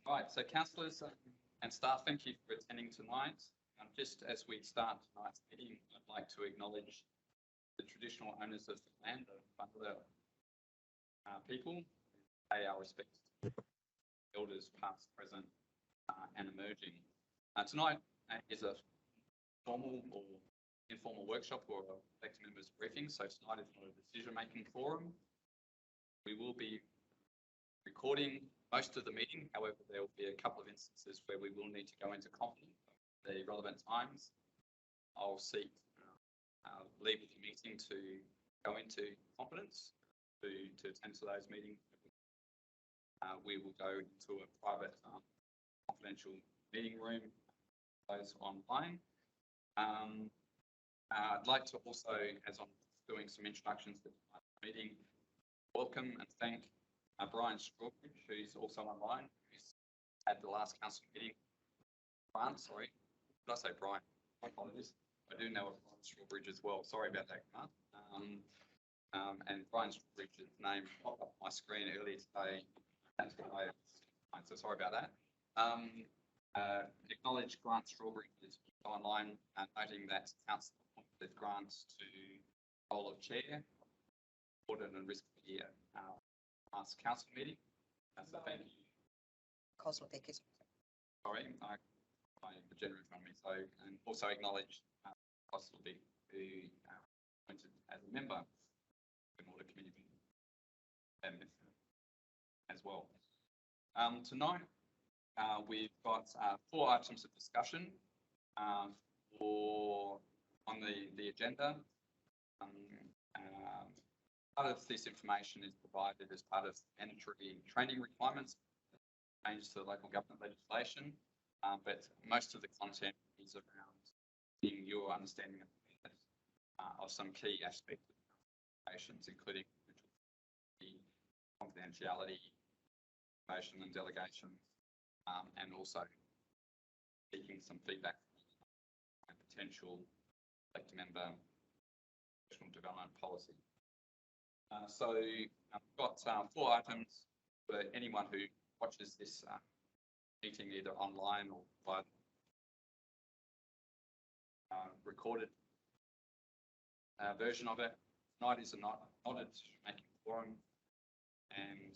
Right, so councillors and staff, thank you for attending tonight. Just as we start tonight's meeting, I'd like to acknowledge the traditional owners of the land, the Whyalla people. Pay our respects to elders past, present and emerging. Tonight is a formal or informal workshop or elected members briefing, so tonight is not a decision-making forum. We will be recording most of the meeting. However, there will be a couple of instances where we will need to go into confidence at the relevant times. I'll seek leave of the meeting to go into confidence to attend to those meetings. We will go into a private confidential meeting room, those online. I'd like to also, as I'm doing some introductions to the meeting, welcome and thank Brian Strawbridge, who's also online, who's at the last council meeting. Grant, sorry, did I say Brian? My apologies. I do know of Brian Strawbridge as well. Sorry about that, Grant. And Brian Strawbridge's name popped up on my screen earlier today. So sorry about that. Acknowledge Grant Strawbridge is online, noting that council appointed Grant to the role of chair, audit and risk for the last council meeting. So thank you. Sorry, the general from me. So, and also acknowledge Costleby, who appointed as a member of the audit committee as well. Tonight we've got 4 items of discussion on the agenda. Part of this information is provided as part of mandatory training requirements, changes to the local government legislation, but most of the content is around your understanding of some key aspects of applications, including the confidentiality, motion and delegation, and also seeking some feedback from a potential elected member professional development policy. So I've got 4 items for anyone who watches this meeting either online or by recorded version of it. Tonight is not a decision-making forum, and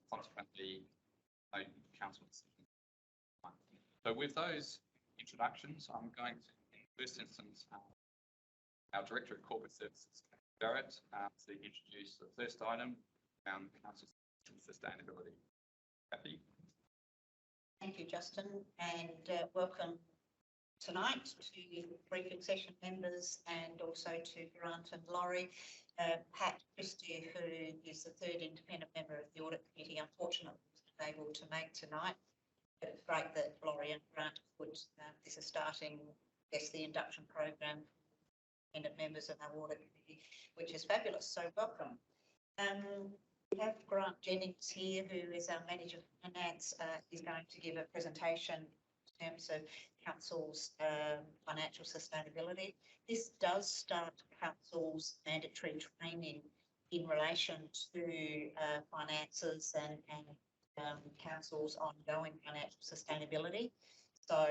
consequently, no council decision. So with those introductions, I'm going to, in the first instance, our Director of Corporate Services, Barrett, to introduce the first item around council sustainability. Kathy. Thank you, Justin, and welcome tonight to briefing session members and also to Grant and Laurie. Pat Christie, who is the 3rd independent member of the Audit Committee, unfortunately wasn't able to make tonight. But it's great that Laurie and Grant could. This is starting, I guess, the induction program for independent members of our Audit Committee, which is fabulous. So welcome. We have Grant Jennings here, who is our Manager of Finance. Is going to give a presentation in terms of Council's financial sustainability. This does start Council's mandatory training in relation to finances and Council's ongoing financial sustainability. So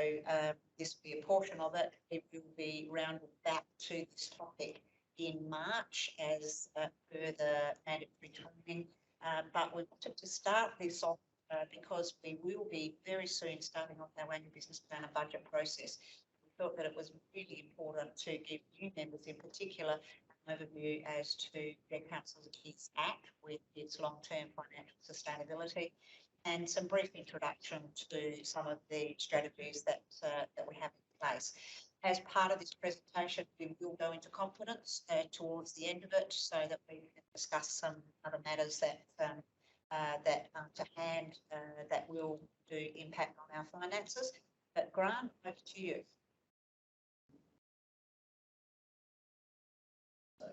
this will be a portion of it. It will be rounded back to this topic in March as further mandatory training. But we wanted to start this off because we will be very soon starting off our annual business plan and budget process. We thought that it was really important to give new members in particular an overview as to where Council is at with its long-term financial sustainability and some brief introduction to some of the strategies that we have in place. As part of this presentation, we will go into confidence towards the end of it so that we can discuss some other matters that to hand that will do impact on our finances. But Grant, over to you. So,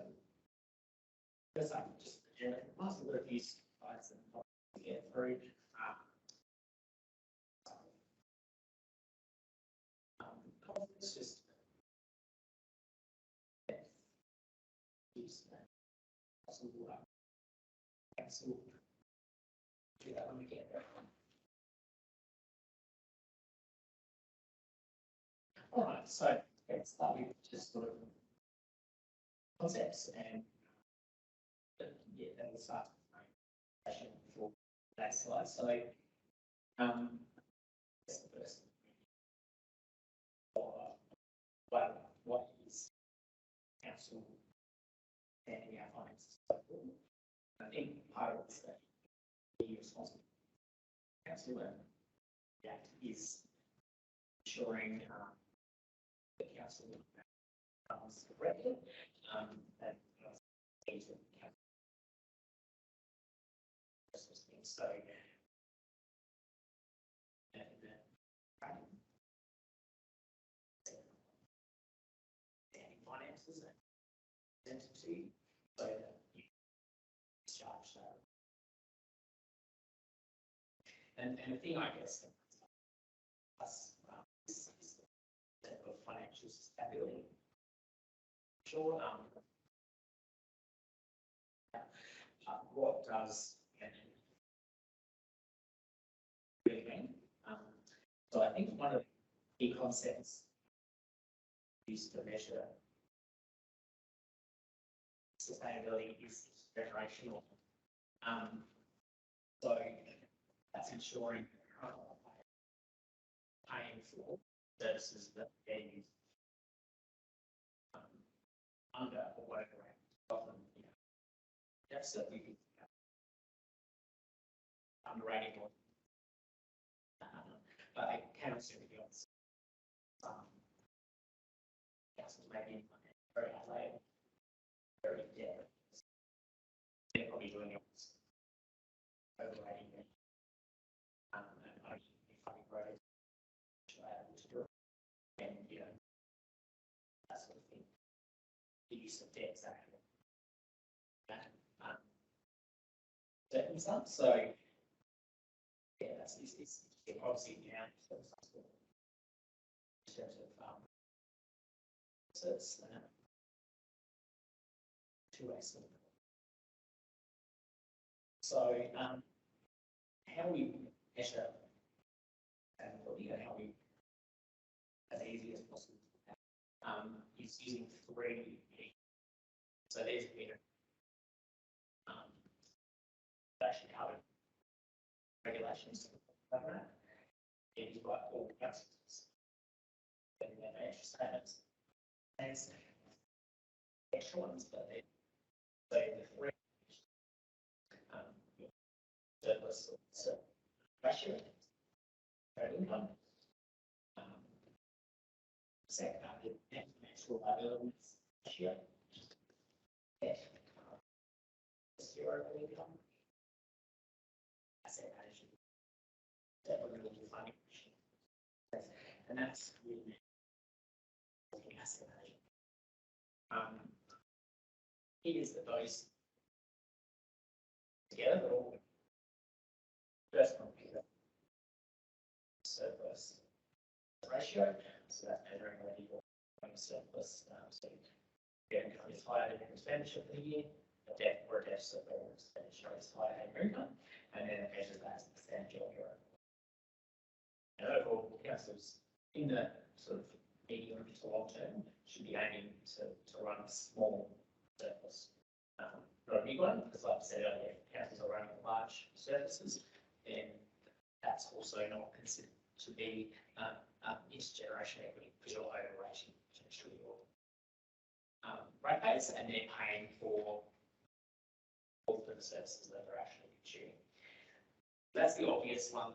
first up, just last a few slides to get through. It's just All right, so let's start with just sort of concepts and yeah, then we'll start for that slide. So that's the first. What is council and our finances? I think part of it's that the responsible council and the act is ensuring the council runs correctly and so finances and entity so that you discharge that. And the thing I guess us is the of financial stability. Sure. What does really mean? So I think one of the key concepts used to measure sustainability is generational. So that's ensuring paying for services that they're using under or whatever. Often, that's certainly underrating or but I can also be honest. Councils maybe very high, very debt. They're probably doing it overrating it. And I think funding growth to do it. And that sort of thing. The use of debt exactly. Circumstance. So yeah, that's it's obviously now in terms of so it's two ways. So how we measure sustainability and how we as easy as possible is using three. So there's been actually covered regulations. It is by all councils and their financial statements. And extra ones, but they the three surplus ratio, total income, second net financial liabilities ratio, debt, zero income, asset management, debt renewable funding ratio, and that's really asset management. It is that those together, but all first one surplus ratio, so that's measuring whether you're going surplus. So your income is higher than your expenditure for the year, a debt or a deficit or expenditure is higher than your income, and then it measures that as a percentage of your overall. And overall, councils in the sort of medium to long term should be aiming to run a small surplus. Not a big one, because like I said earlier, councils are running large surpluses, then that's also not considered to be intergeneration equity because you're overrating potentially your rate base and then paying for all of the services that are actually consuming. That's the obvious one,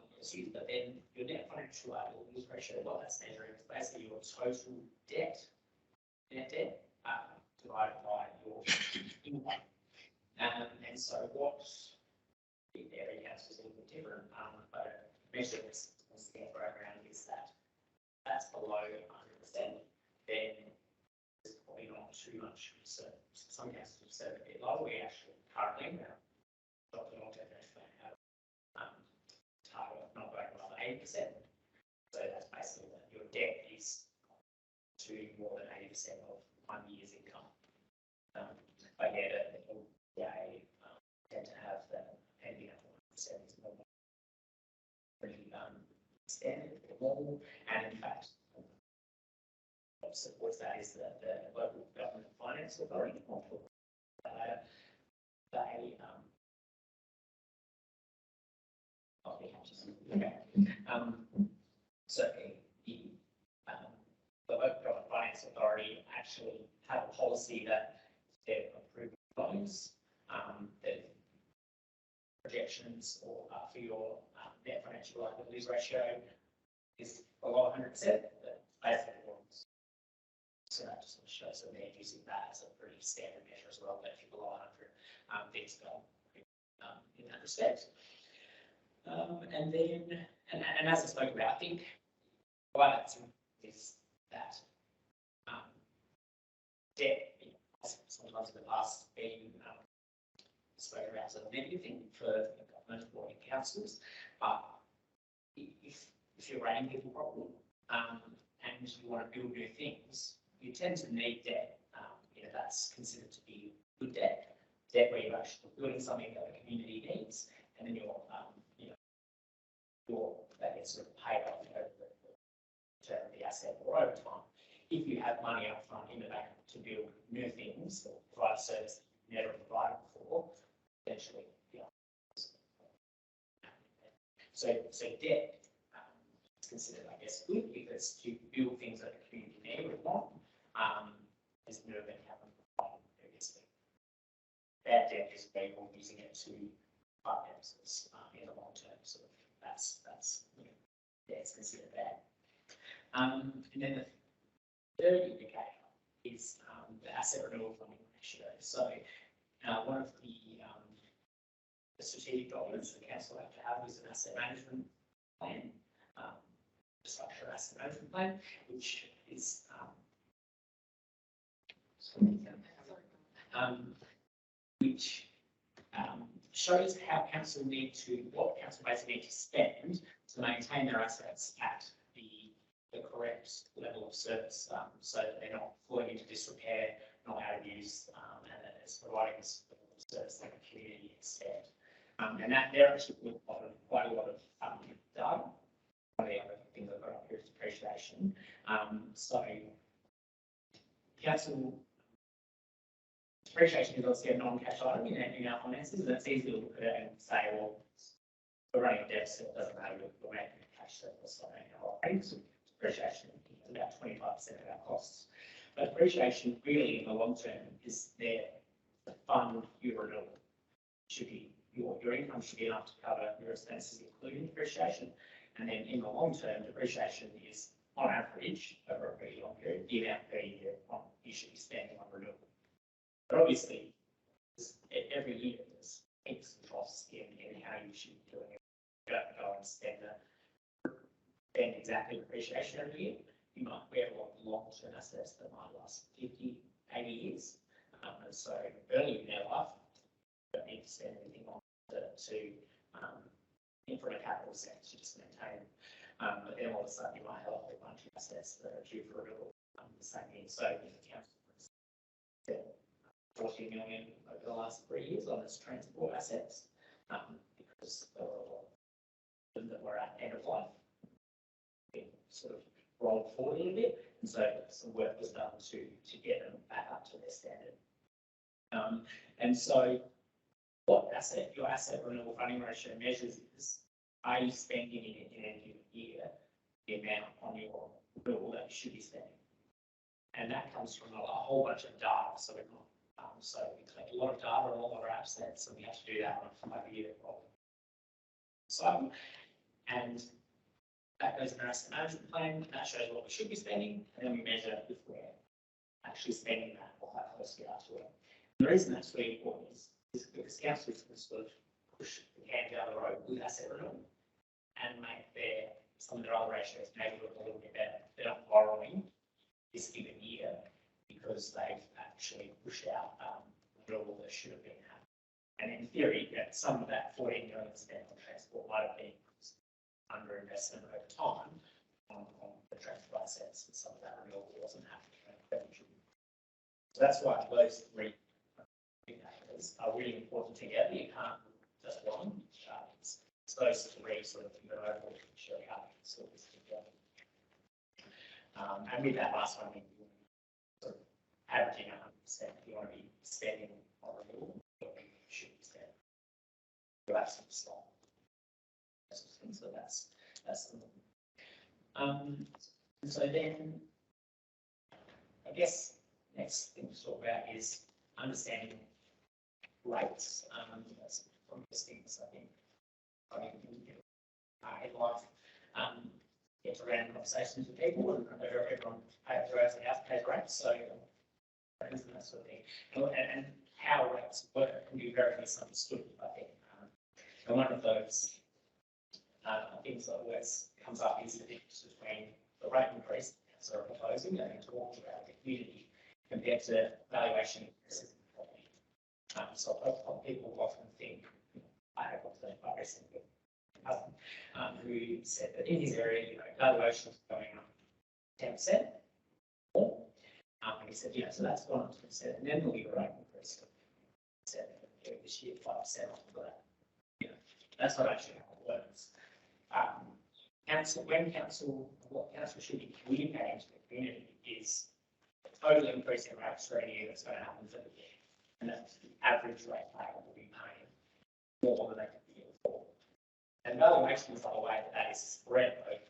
but then your net financial liabilities ratio, what that's measuring is basically your total debt, net debt, divided by your income. And so what every council is a little bit different, but measure this program is that that's below 100%, then there's probably not too much concern. Some councils have said a bit lower. We actually currently Dr. Long definition have target of not going above 80%. So that's basically that your debt is to more than 80% of 1 year's income. But yeah, they tend to have that pending up 1% is pretty standard or normal, and in fact, supports that is the local government finance authority. They so the local government finance authority actually have a policy that they're approving loans, that projections or for your net financial liabilities ratio is below 100%. Basically, so that just shows that they're using that as a pretty standard measure as well. But if you're below 100, things go in that respect. And then, and as I spoke about, I think why that's is that debt sometimes in the past been spoken about as a negative thing for government or councils, but if you're running people properly and you want to build new things, you tend to need debt. That's considered to be good debt where you're actually building something that the community needs, and then that gets sort of paid off over the term of the asset or over time. If you have money up front in the bank to build new things or provide a service that you've never provided before, eventually, So debt is considered, I guess, good because to build things that the community need or want is never going to happen previously. Bad debt is people using it to finance in the long term. So that's it's considered bad. And then the third indicator is the asset renewal funding ratio. So one of the strategic documents the council have to have is an asset management plan, structure asset management plan, which is which shows how council what council basically need to spend to maintain their assets at the correct level of service, so that they're not falling into disrepair, not out of use, and that it's providing this service that the community expect. And that there actually quite a lot of data. One of the other things I've got up here is depreciation. So council depreciation is obviously a non-cash item in our finances, and it's easy to look at it and say, well, we're running a deficit, it doesn't matter, we're making a cash surplus on our operating. Depreciation is about 25% of our costs. But depreciation really in the long term is there to fund your renewal. Should be your income should be enough to cover your expenses, including depreciation. And then in the long term, depreciation is on average over a pretty long period, the amount per year you should be spending on renewal. But obviously, every year there's peaks and troughs in how you should be doing it. You don't go and spend exactly depreciation every year. We have a lot of long-term assets that might last 50, 80 years. And so early in their life, you don't need to spend anything on from a capital sense, you just maintain. But then all of a sudden you might have a whole bunch of assets that are due for renewal the same year. So if the council spent 40 million over the last 3 years on its transport assets, because there were a lot of them that were at end of life, it sort of rolled forward a little bit, and so some work was done to get them back up to their standard. And so what your asset renewal funding ratio measures is, are you spending in any given year the amount on your renewal that you should be spending? And that comes from a whole bunch of data. So we collect a lot of data on all of our assets, and we have to do that on a 5-year roll. So, and that goes in our asset management plan. That shows what we should be spending, and then we measure if we're actually spending that or how close we are to it. And the reason that's really important is because councils can sort of push the can down the road with asset renewal and make some of their other ratios maybe look a little bit better. They're not borrowing this given year because they've actually pushed out renewal that should have been happening. And in theory, some of that 14 million spent on transport might have been underinvestment over time on the transport assets, and some of that renewal wasn't happening. So that's why those three indicators are really important together. You can't just one. It's those three sort of overall picture how sort of together. And with that last one, we spending on renewal, but we should be spending. You're absolutely slot. So that's the and so then I guess next thing to talk about is understanding rates. That's one of the things I think in life, get to random conversations with people and everyone pays rates, so and that sort of thing. And how rates work can be very misunderstood, I think. And one of those things that always comes up is the difference between the rate increase that are proposing and talking about the community compared to valuation increases in property. So people often think, I have often recently who said that in his area, valuation is going up 10%. And he said, so that's gone up 10%, and then there'll be a rate increase of 7% this year, 5% after that. That's not actually how it works. What council should be communicating to the community is the total increase in rates for a year that's going to happen for the year, and that the average rate payer will be paying more than they could be before. And valuation is the way that is spread over.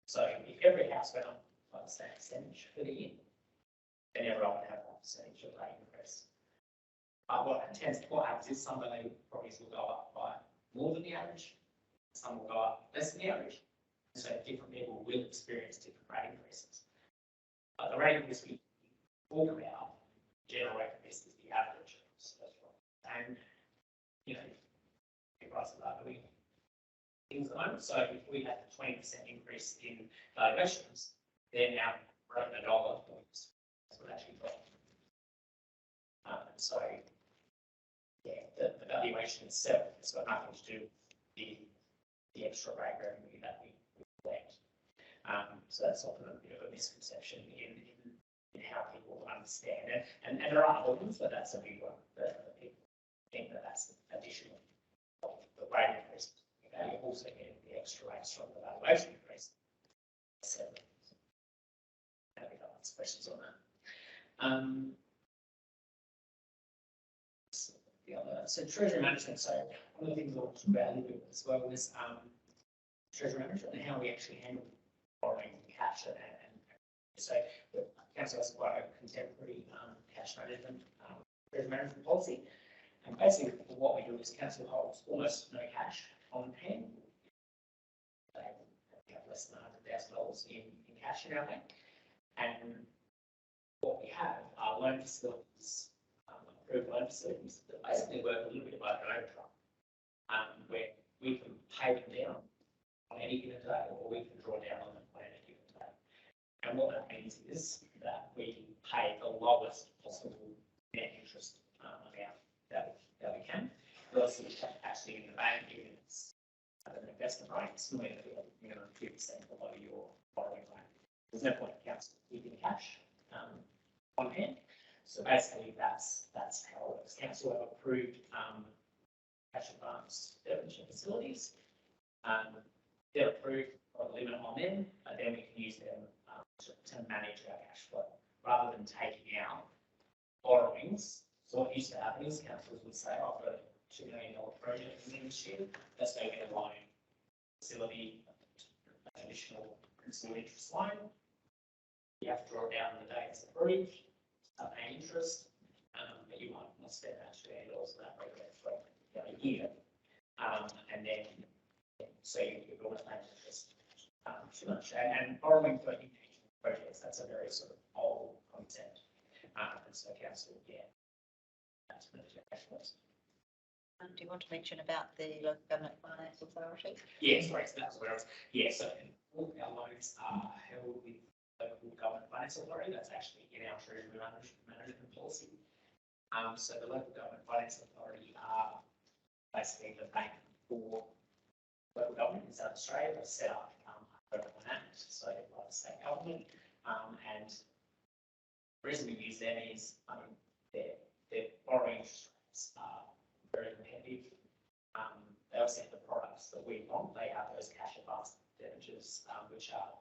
So if every house went up by the same percentage for the year, then everyone would have that percentage of rate increase. What happens is some properties will go up by more than the average, some will go up less than the average. So different people will experience different rate increases. But the rate increase we talk about, general rate increase is the average. So that's right. And the prices are doing things at the moment. So if we had a 20% increase in valuations, then our rate $1 points would actually drop. So the valuation itself has got nothing to do with the extra rate revenue that we collect. So that's often a bit of a misconception in how people understand it. And there are other ones, but that's a big one. That people think that's additional. The rate increase, you also get the extra rates from the valuation increase. So, maybe I'll answer questions on that. So treasury management. So one of the things I want to talk about a little bit as well is treasury management and how we actually handle borrowing cash. And so the council has quite a contemporary cash management, treasury management policy. And basically what we do is council holds almost no cash on hand. We have less than $100,000 in cash in our bank. And what we have are loan facilities, approved loan facilities that basically work a little bit like an overdraft, where we can pay them down on any given day, or we can draw down on them on any given day. And what that means is that we pay the lowest possible net interest amount that we can. Versus actually in the bank, even if it's an investment rate, it's normally going to be 2% below your borrowing rate. There's no point in council keeping cash on hand. So basically, that's how it works. Council have approved cash advance debenture facilities. They're approved for a limit on them, but then we can use them to manage our cash flow rather than taking out borrowings. So what used to happen is councils would say, I've got a $2 million project in this year. That's going to be a loan facility, a traditional principal interest loan. You have to draw it down on the day it's approved, start paying interest, but you might not spend that $2 million on that project for a year. And then, so you're going to pay interest too much. And borrowing for individual projects, that's a very sort of old concept. And so council, that's cash flows. Do you want to mention about the Local Government Finance Authority? Yeah, sorry, so that's where I was. Yeah, so all of our loans are held with Local Government Finance Authority. That's actually in our treasury management policy. So the Local Government Finance Authority are basically the bank for local government in South Australia. They're set up on that, so like the state government. And the reason we use them is their borrowing rates are very competitive. They also have the products that we want. They have those cash advance debentures, which are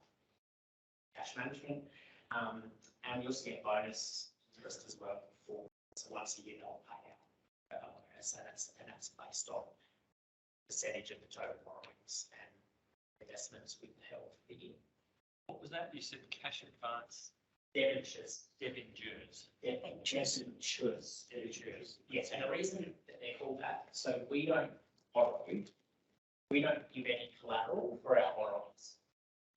cash management, and we also get bonus interest as well for It's a once a year they'll pay out. So that's based on percentage of the total borrowings and investments we've held for the year. What was that? You said cash advance Debentures. debentures. Debentures. Yes, and the reason that they're called that, so we don't borrow, we don't give any collateral for our borrowings.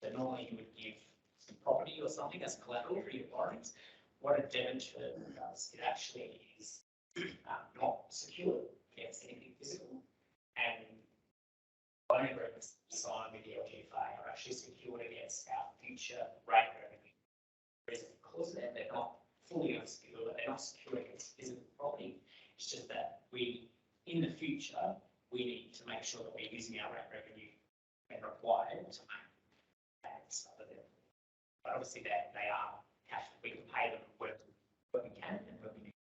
So normally you would give some property or something as collateral for your borrowings. What a debenture does, it actually is not secured against anything physical, and loan agreements signed with the LGFA are actually secured against our future rate revenue. The reason because they're not fully unsecured, they're not secured against physical property. It's just that we, in the future, we need to make sure that we're using our rate revenue when required to make payments other than. But obviously they are cash, we can pay them when we can and when we need.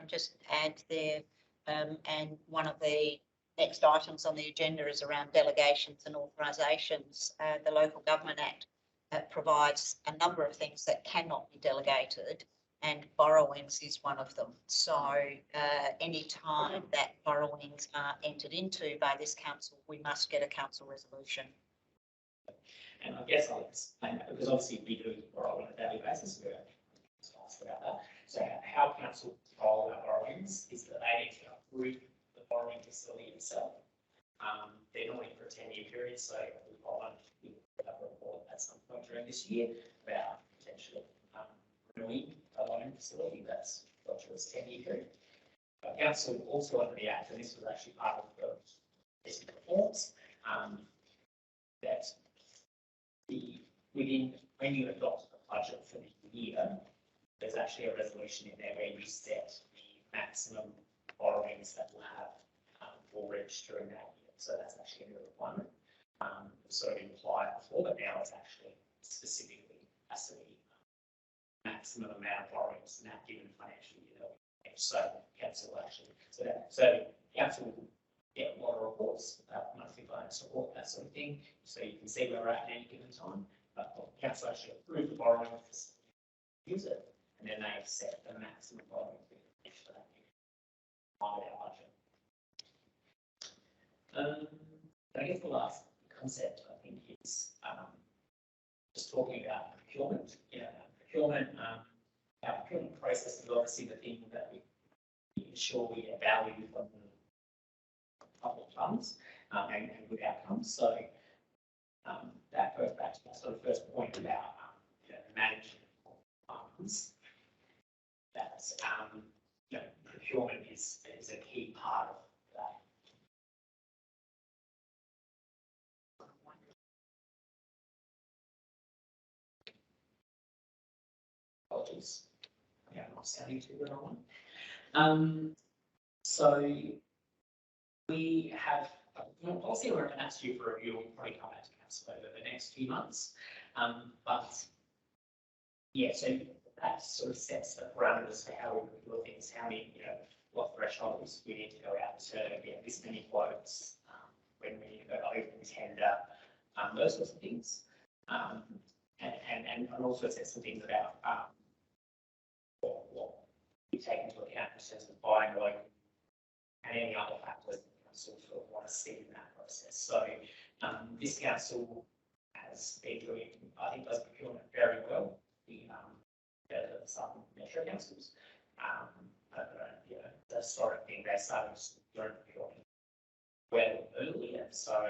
Just add there, and one of the next items on the agenda is around delegations and authorisations. The Local Government Act provides a number of things that cannot be delegated, and borrowings is one of them. So any time that borrowings are entered into by this council, we must get a council resolution. And I guess I'll explain that because obviously we do borrow on a daily basis. We're asked about that. So how council control our borrowings is that they need to approve the borrowing facility itself. They're normally for a 10-year period, so we've got one a report at some point during this year about potentially renewing a loan facility that's got to its 10-year period. But council also under the Act, and this was actually part of the recent reforms, that within when you adopt the budget for the year, there's actually a resolution in there where you set the maximum borrowings that will have for during that year. So that's actually a new requirement. Sort of implied before, but now it's actually specifically has to be maximum amount of borrowings in that given financial year. So council actually, so council will get a lot of reports about monthly finance report, that sort of thing. So you can see where we're at any given time. But council actually approve the borrowing, use it, and then they set the maximum borrowing for that year on our budget. I guess the last concept I think is just talking about procurement. Our procurement process is obviously the thing that we ensure we get value from the public funds and good outcomes. So that goes back to that sort of first point about managing funds. That's procurement is a key part of that. Apologies. Yeah, I'm not sounding too good on one. So we have a policy we're going to ask you for review. We'll probably come back to council over the next few months. But yeah, so that sort of sets the parameters for how we procure things, how many, what thresholds we need to go out to get this many quotes, when we need to go open tender, those sorts of things. And also sets some things about what we take into account in terms of buying local and any other factors that council sort of want to see in that process. So this council has been doing, I think, does procurement very well. Some metro councils, the historic thing they started doing procurement well early, and so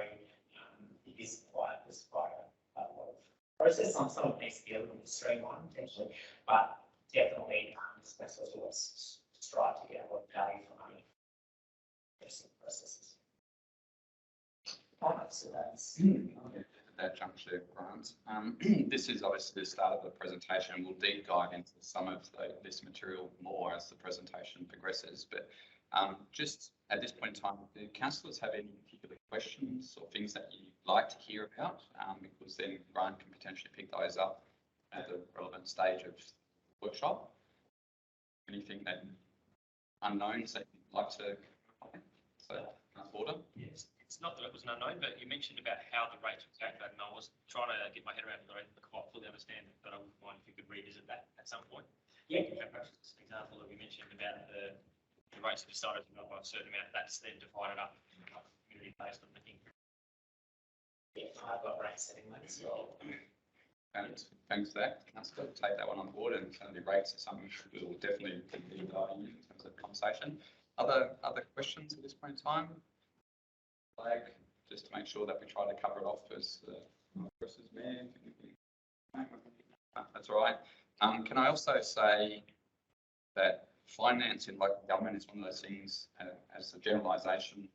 it is quite a lot of process. Some of it needs to be a little bit streamlined potentially, but definitely that's what let's strive to get a lot of value for money. Processes. Alright, so that's at that juncture, Grant. This is obviously the start of the presentation. We'll deep dive into some of this material more as the presentation progresses. But just at this point in time, do councillors have any particular questions or things that you'd like to hear about? Because then Grant can potentially pick those up at the relevant stage of the workshop. Anything that unknowns that you'd like to comment? So, order. Yes, it's not that it was an unknown, but you mentioned about how the rates were calculated, and I was trying to get my head around it. I didn't quite fully understand it, but I wouldn't mind if you could revisit that at some point. Yeah. Perhaps. example that we mentioned about the rates are decided to go by a certain amount, that's then divided up community based on the increase. Yeah, I've got rate setting one as well. And thanks for that, Councillor. Take that one on board, and certainly rates are something we will definitely be diving in terms of conversation. Other questions at this point in time? Flag, just to make sure that we try to cover it off as Mayor. That's all right. Can I also say that finance in local government is one of those things, as a generalisation,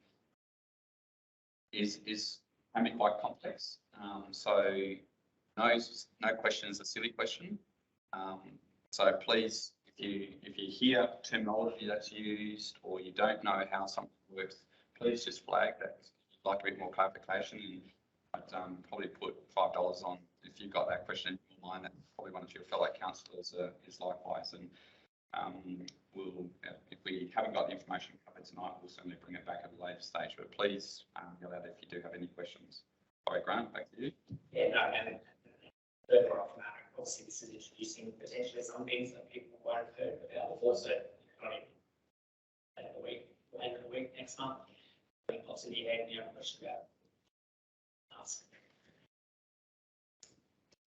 is can be quite complex. So no question is a silly question. So please, if you hear terminology that's used or you don't know how something works, please just flag that you'd like a bit more clarification. And I'd probably put $5 on if you've got that question in your mind. That probably one of your fellow councillors is likewise. And we'll, if we haven't got the information covered tonight, we'll certainly bring it back at a later stage. But please yell out if you do have any questions. Sorry, Grant, back to you. Yeah, no, and further off that, obviously this is introducing potentially some things that people won't have heard about before, so not even later in the week, next month. I think possibly you had any other question about ask.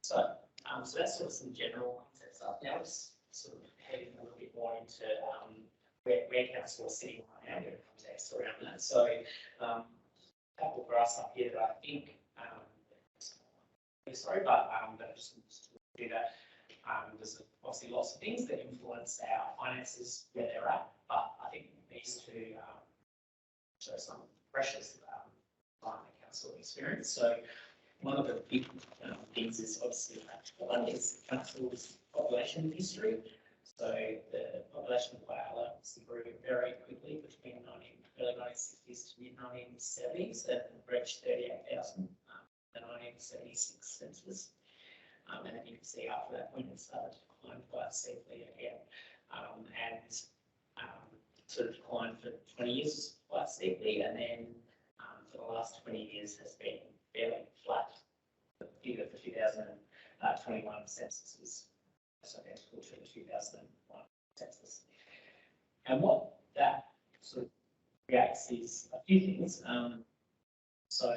So, so that's sort of some general concepts up. Now let's sort of heading a little bit more into where council is sitting right now, and context around that. So, a couple for us up here that I think, sorry, but just to do that, there's obviously lots of things that influence our finances where they're at, but I think it needs to show some pressures on the council experience. So one of the big things is obviously one is council's population history. So the population of Whyalla grew very quickly between early 1960s to mid 1970s and reached 38,000 the 1976 census. And then you can see after that point it started to decline quite steeply again. Sort of declined for 20 years quite steeply, and then for the last 20 years has been fairly flat. The figure for 2021 census is identical to the 2001 census. And what that sort of creates is a few things. So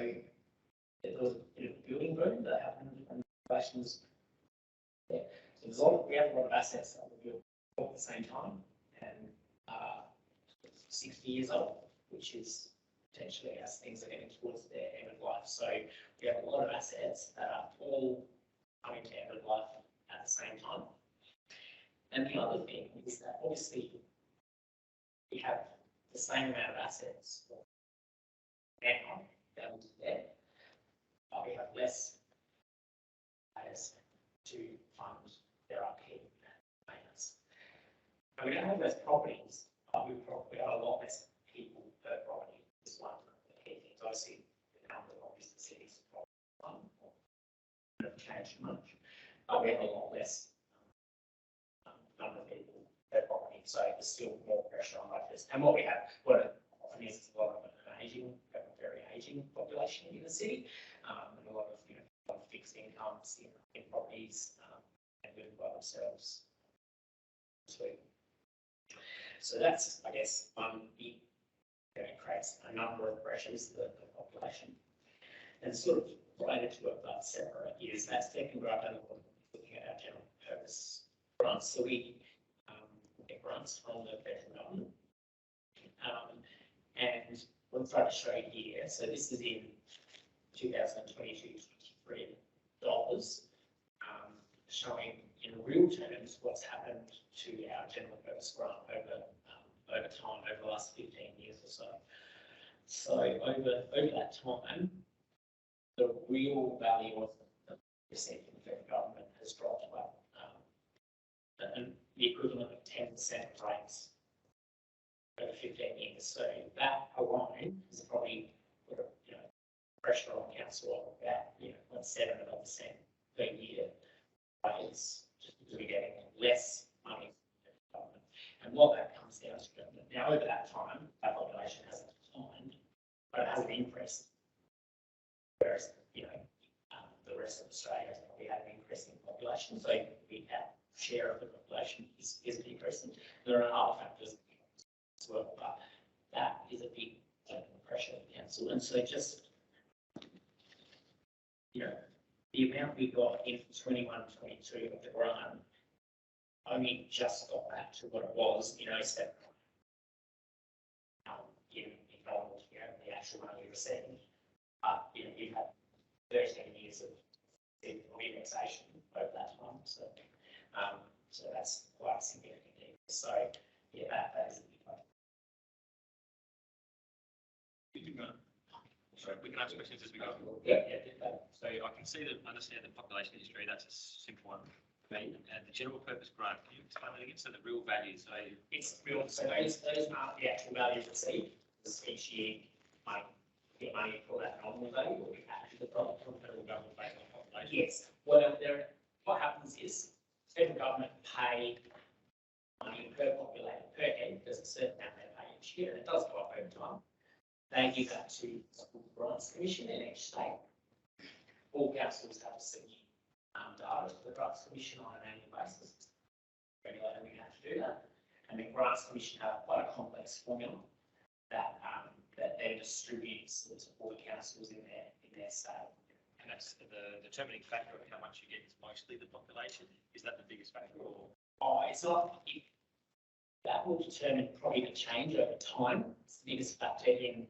there was a bit of building boom that happened and the population was there. So there's we have a lot of assets that were built all at the same time and 60 years old, which is potentially as things are getting towards their end of life. So we have a lot of assets that are all coming to end of life at the same time. And the other thing is that obviously we have the same amount of assets now that was there, but we have less as to fund their upkeep and maintenance. And we don't have less properties, but we probably have a lot less people per property. Is one of the key things. Obviously, the number of cities haven't changed much, but we have a lot less number of people per property. So there's still more pressure on budgets. And what we have, what often is a lot of an aging, a very aging population in the city, and a lot of fixed incomes in properties and living by themselves. So that's, I guess, one big, it creates a number of pressures the population. And sort of related to it, but separate, is that second graph and looking at our general purpose grants. So we get grants from the federal government. And we'll try to show you here. So this is in 2022-23 dollars, showing in real terms what's happened to our general purpose grant over time, over the last 15 years or so. So over that time, the real value of the received from the federal government has dropped by and the equivalent of 10% rates over 15 years. So that alone is probably put pressure on council of about 0.7% per year. But it's just because we're getting less money from the government. And what that comes down to, now over that time, our population hasn't declined, but it hasn't increased. Whereas, the rest of Australia has probably had an increasing population. So we have share of the population is decreasing. There are other factors as well, but that is a big pressure on the council. And so just, you know, the amount we got in 21-22 of the grant only just got back to what it was, you know, step in involved, you know, the actual money received. But, you know, you've had 13 years of indexation over that time. So, so that's quite significant. So, yeah, that is a big one. Sorry, we can ask questions as we go. Yeah. So I can see that, understand the population history, that's a simple one. And the general purpose grant, can you explain that again? So the real value, so It's real, so those aren't the actual values received. Each year, get money for that nominal value, or we actually the problem from federal government based on population. Yes, well, what happens is federal government pay money per population, per head, there's a certain amount they pay each year, and it does go up over time. They give that to the School Grants Commission in each state. All councils have to submit data to the Grants Commission on an annual basis. Regularly, we have to do that. And the Grants Commission have quite a complex formula that that then distributes to all the councils in their state. And that's the determining factor of how much you get is mostly the population. Is that the biggest factor? Or? Oh, it's not. That will determine probably the change over time. It's the biggest factor in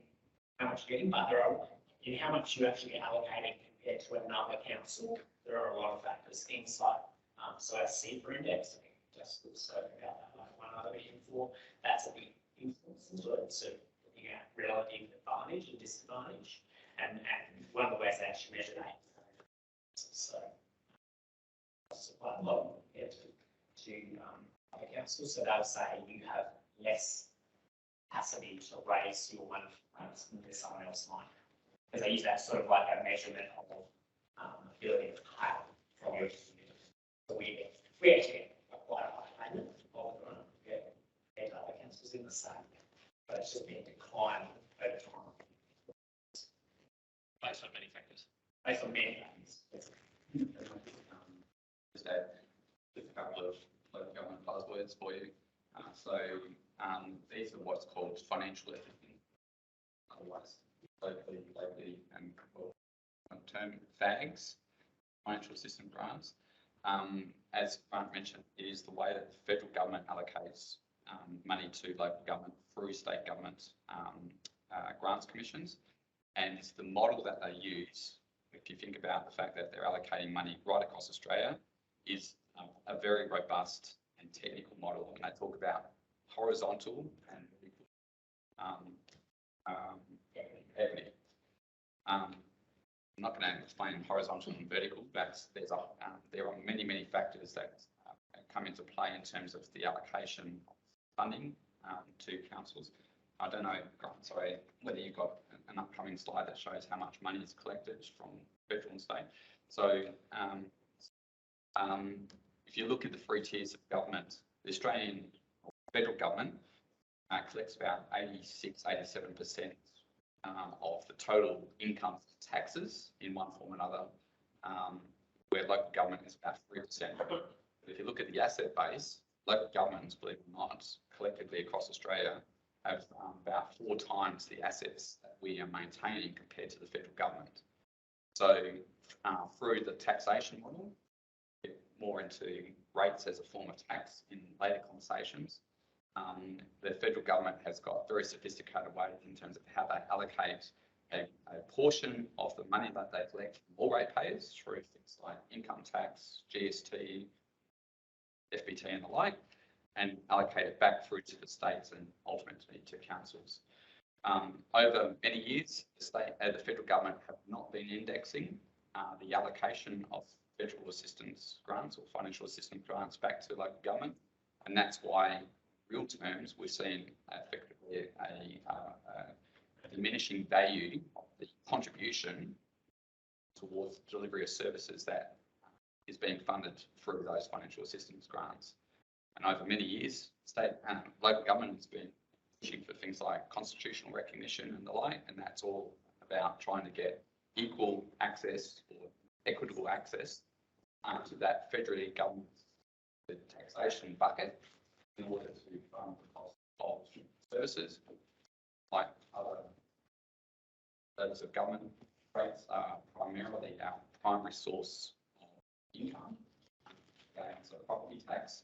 how much you're getting, but there are in how much you actually get allocated compared to another council. There are a lot of factors, things like so our CEPA index. I think just spoke about that like one other meeting before. That's a big influence into it. So looking at relative advantage and disadvantage, and one of the ways they actually measure that. So that's quite a lot to other councils. So they'll say you have less capacity to raise your money than someone else might, because they use that sort of like a measurement of ability to pay from your community. So we actually get quite a high payment of the grant compared to other councils in the state, but it's just been declining over time. Based on many factors. Based on many factors. Just add just a couple of local government buzzwords for you. These are what's called financial assistance, otherwise locally and term FAGs, financial assistance grants. As Grant mentioned, it is the way that the federal government allocates money to local government through state government grants commissions, and it's the model that they use. If you think about the fact that they're allocating money right across Australia, is a very robust and technical model, and they talk about horizontal and vertical equity. I'm not going to explain horizontal and vertical, but there are many factors that come into play in terms of the allocation of funding to councils. I don't know, Grant, sorry, whether you've got an upcoming slide that shows how much money is collected from federal and state. So if you look at the three tiers of government, the Australian federal government collects about 86–87% of the total income taxes in one form or another, where local government is about 3%. But if you look at the asset base, local governments, believe it or not, collectively across Australia have about 4 times the assets that we are maintaining compared to the federal government. So through the taxation model, get more into rates as a form of tax in later conversations. The federal government has got very sophisticated ways in terms of how they allocate a portion of the money that they collect from all ratepayers through things like income tax, GST, FBT and the like, and allocate it back through to the states and ultimately to councils. Over many years, the federal government have not been indexing the allocation of federal assistance grants or financial assistance grants back to local government, and that's why, in real terms, we're seeing effectively a diminishing value of the contribution towards the delivery of services that is being funded through those financial assistance grants. And over many years, state and local government has been pushing for things like constitutional recognition and the like, and that's all about trying to get equal access or equitable access to that federally government the taxation bucket in order to fund the cost of services like other levels of government. Rates are primarily our primary source of income, gains of property tax.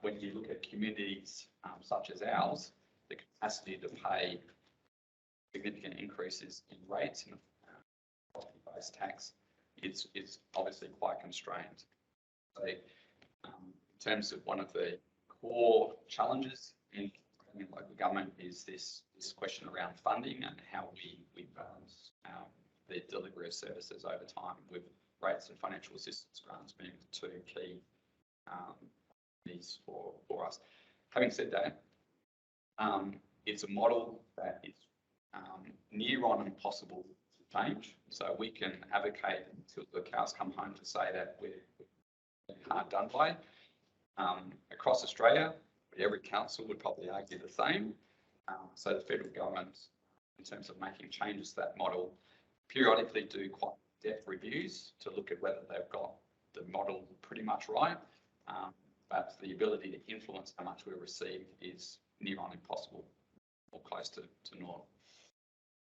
When you look at communities such as ours, the capacity to pay significant increases in rates in property-based tax is obviously quite constrained. So, in terms of one of the core challenges in local government is this question around funding and how we balance the delivery of services over time, with rates and financial assistance grants being the two key needs for us. Having said that, it's a model that is near on impossible to change. So we can advocate until the cows come home to say that we're hard done by. Across Australia, every council would probably argue the same. So the federal government, in terms of making changes to that model, periodically do quite in-depth reviews to look at whether they've got the model pretty much right. But the ability to influence how much we receive is near on impossible, or close to naught.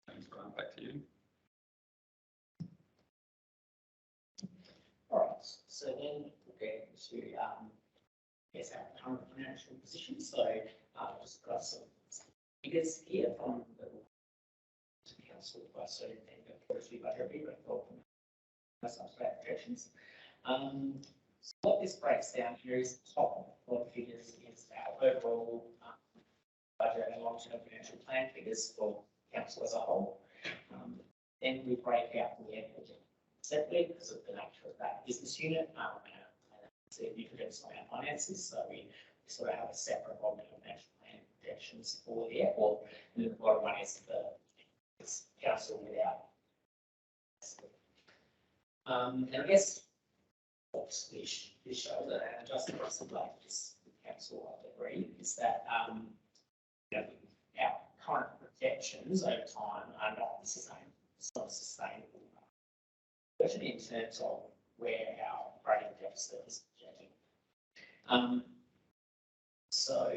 Thanks, Grant. Back to you. All right, so then we'll get into yes, our current financial position. So just got some figures here from the council so and the budget review report from some projections. So what this breaks down here is the top of the figures is our overall budget and long-term financial plan figures for council as a whole. Then we break out the equity separately because of the nature of that business unit and significance on our finances. So we sort of have a separate long-term financial plan projections for the airport, and then the bottom one is the council without. And I guess what this shows, and just like this council I agree, is that you know, our current projections over time are not the same. It's not sustainable, especially in terms of where our operating deficit is projecting. So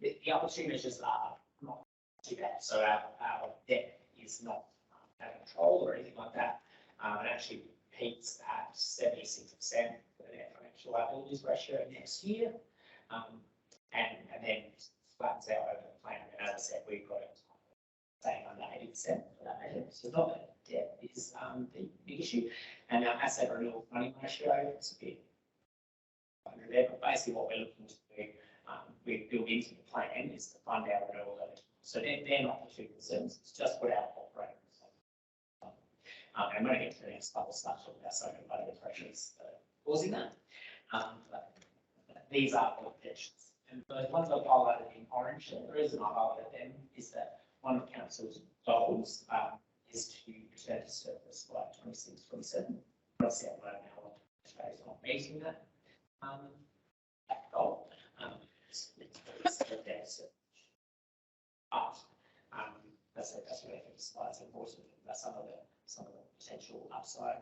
the other two measures are not too bad. So our debt is not out of control or anything like that. It actually peaks at 76% for the net financial liabilities ratio next year, and then flattens out over the plan. And as I said, we've got it staying under 80% for that measure. So it's not that debt is the big issue. And our asset renewal funding ratio is a bit under there, but basically what we're looking to do, we build into the plan is to fund our renewal limit. So they're not the two concerns, it's just what our operating. And I'm going to get to the next couple of slides talking about some of the pressures causing that. But these are the projections. And the ones I've highlighted in orange, and the reason I highlighted them is that one of the council's goals is to return to surplus by 26, 27. Obviously, I don't know how Australia's not meeting that goal. But that's what I think the slides are important. That's some of the potential upside,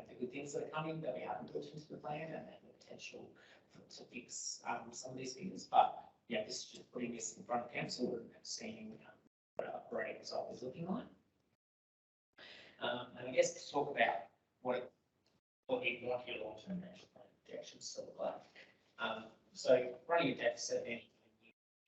the good things that are coming that we haven't built into the plan, and then the potential to fix some of these things. But yeah, this is just putting this in front of council and seeing what our operating result is looking like. And I guess to talk about what you want your long-term financial plan projections to look like. So running a deficit is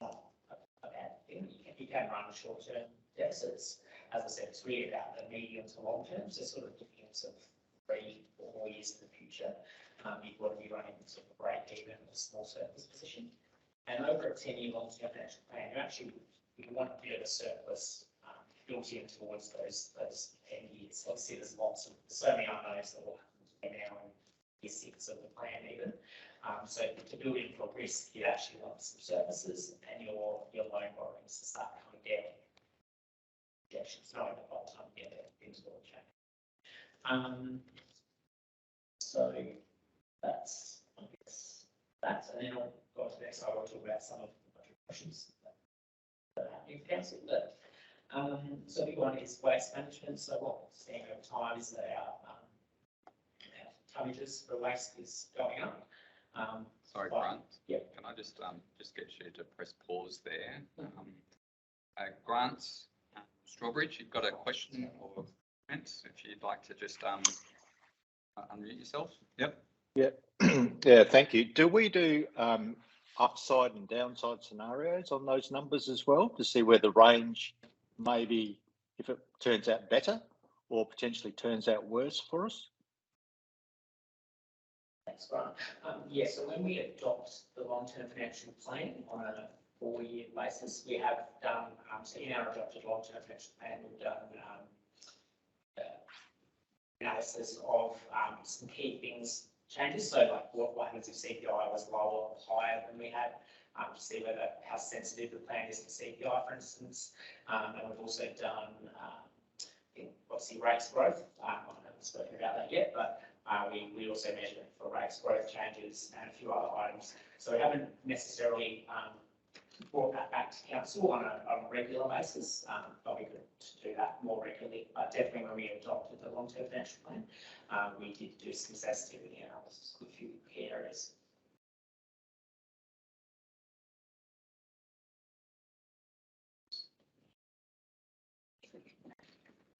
not a bad thing. You can run short-term deficits. As I said, it's really about the medium to long term. So sort of looking at sort of 3 or 4 years in the future, you've got to be running sort of a break even or a small surplus position. And over a 10-year long-term financial plan, you want a bit of a surplus built in towards those 10 years. Obviously, there's so many unknowns that will happen between now and year 6 of the plan even. So to build in for risk, you actually want some surpluses and your loan borrowings to start coming down. Knowing that by the time you get there, things will change. So that's, I guess, that. And then I'll go to the next slide. I'll talk about some of the budget questions that are happening for council. But so the big one is waste management. So what we're seeing over time is that our tonnages for waste is going up. Sorry, Fine. Grant. Yep. Can I just get you to press pause there? Grant Strawbridge, you've got a question or comment? If you'd like to just unmute yourself. Yep. Yeah, yeah, thank you. Do we do upside and downside scenarios on those numbers as well to see where the range maybe if it turns out better or potentially turns out worse for us? Thanks, Grant. Yeah, so when we adopt the long-term financial plan on a 4-year basis, we have done, so in our adopted long-term financial plan, we've done analysis of some key things changes. So like what happens if CPI was lower or higher than we had, to see whether how sensitive the plan is to CPI, for instance. And we've also done obviously rates growth. I haven't spoken about that yet, but we also measure for rates growth changes and a few other items. So we haven't necessarily brought that back to council on a regular basis, but we could do that more regularly. But definitely when we adopted the long-term financial plan, we did do some sensitivity analysis of a few key areas.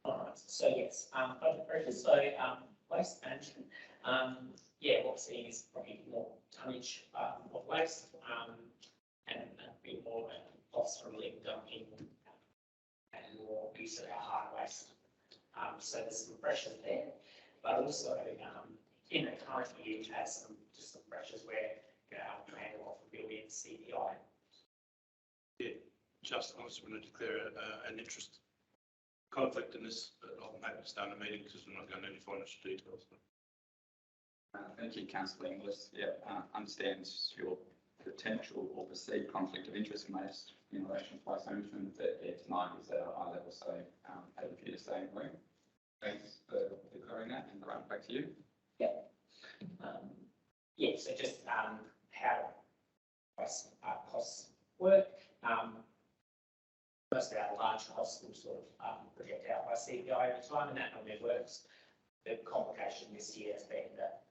All right, so yes, budget pressures. So waste management. Yeah, what we're seeing is probably more tonnage of waste and a bit more costs from leak dumping and more use of our hard waste. So there's some pressures there, but also in the current year we've had some pressures where our plan will offer building CPI. Yeah, just I just want to declare an interest conflict in this, but I'm happy to start a meeting because we're not going into financial details. Thank you, Councillor Inglis. Yeah, understands your potential or perceived conflict of interest in relation to waste management, but tonight is at a high level, so happy for you to stay in the room. Thanks for declaring that, and Grant, back to you. Yeah. Yeah, so just how costs work. Most of our large costs will sort of project out by CPI over time, and that normally works. The complication this year has been that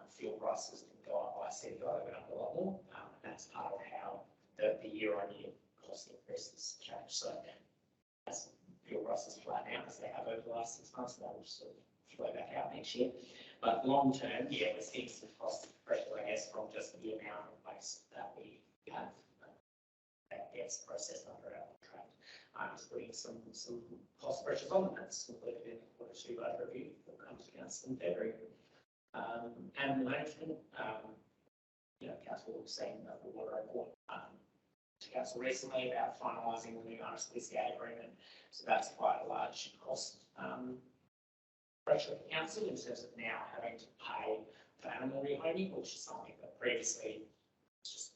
fuel prices can go up by CPI, they went up a lot more, and that's part of how the year-on-year cost increases change. So as fuel prices flatten out, as they have over the last 6 months, that will sort of flow back out next year. But long term, yeah, we're seeing some cost pressure, I guess, from just the amount of waste that we have that gets processed under our contract. It's putting some cost pressures on, and that's included in the Q2 budget review that comes to council in February. Animal management, council was saying that the water report to council recently about finalising the new RSPCA agreement. So that's quite a large cost pressure for council in terms of now having to pay for animal rehoming, which is something that previously was just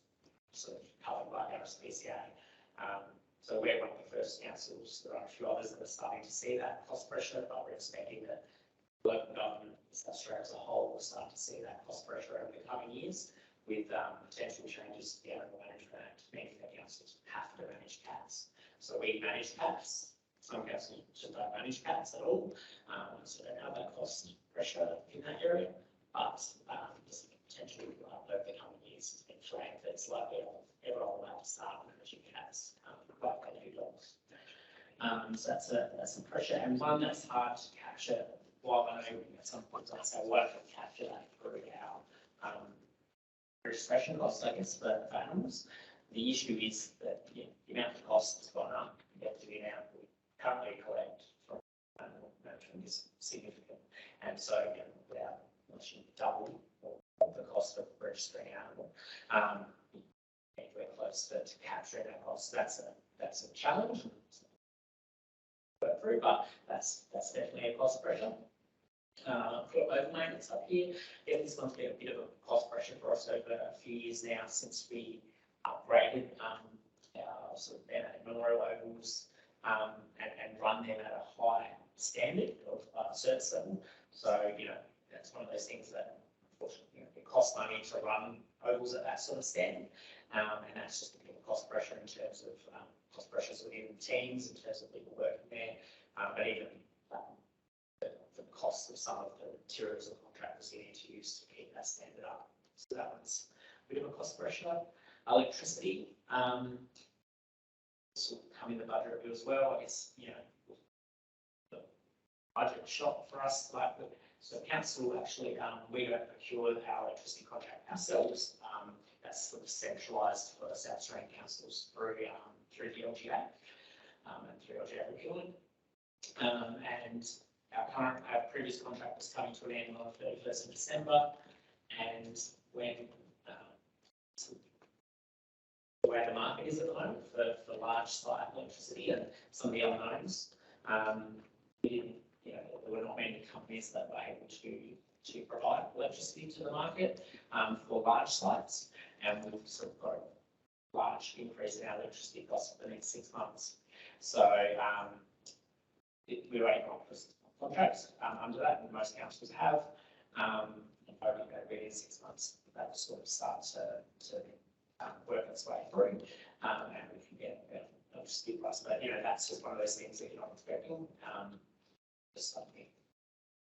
sort of covered by the RSPCA. So we're one of the first councils, there are a few others that are starting to see that cost pressure, but we're expecting that local government, South Australia as a whole, will start to see that cost pressure over the coming years with potential changes to the Animal Management Act, meaning that councils have to manage cats. So we manage cats. Some councils just don't manage cats at all, so they don't have that cost pressure in that area. But there's potential over the coming years. It's been flagged that it's likely everyone will have to start managing cats, like a few dogs. So that's a pressure, and one that's hard to capture. While I know at some point I'd say work and capture that through our registration costs, I guess, for animals. The issue is that the amount of cost has gone up. The amount we currently collect from animal management is significant, and so without double the cost of registering an animal, we're close to capturing that cost. That's a challenge. Work through, but that's definitely a cost pressure. For local maintenance up here, there's going to be a bit of a cost pressure for us over a few years now since we upgraded our sort of memorial ovals and run them at a high standard of service level. So that's one of those things that unfortunately it costs money to run ovals at that sort of standard, and that's just a bit of cost pressure in terms of cost pressures within teams, in terms of people working there, but even the cost of some of the materials and contractors you need to use to keep that standard up. So that one's bit of a cost pressure. Electricity, this will come in the budget review as well. I guess, the budget shop for us, so council actually, we don't procure our electricity contract ourselves. That's sort of centralised for South Australian councils through the LGA, and through LGA procurement. And our previous contract was coming to an end on the 31st of December, and when the way the market is at the moment for large site electricity and some of the unknowns, we didn't, there were not many companies that were able to provide electricity to the market for large sites, and we've sort of got a large increase in our electricity costs for the next 6 months. So we're waiting on contracts under that, and most councils have. Hoping that within 6 months that will sort of start to work its way through, and we can get electricity price. But that's just one of those things that you're not expecting. Just something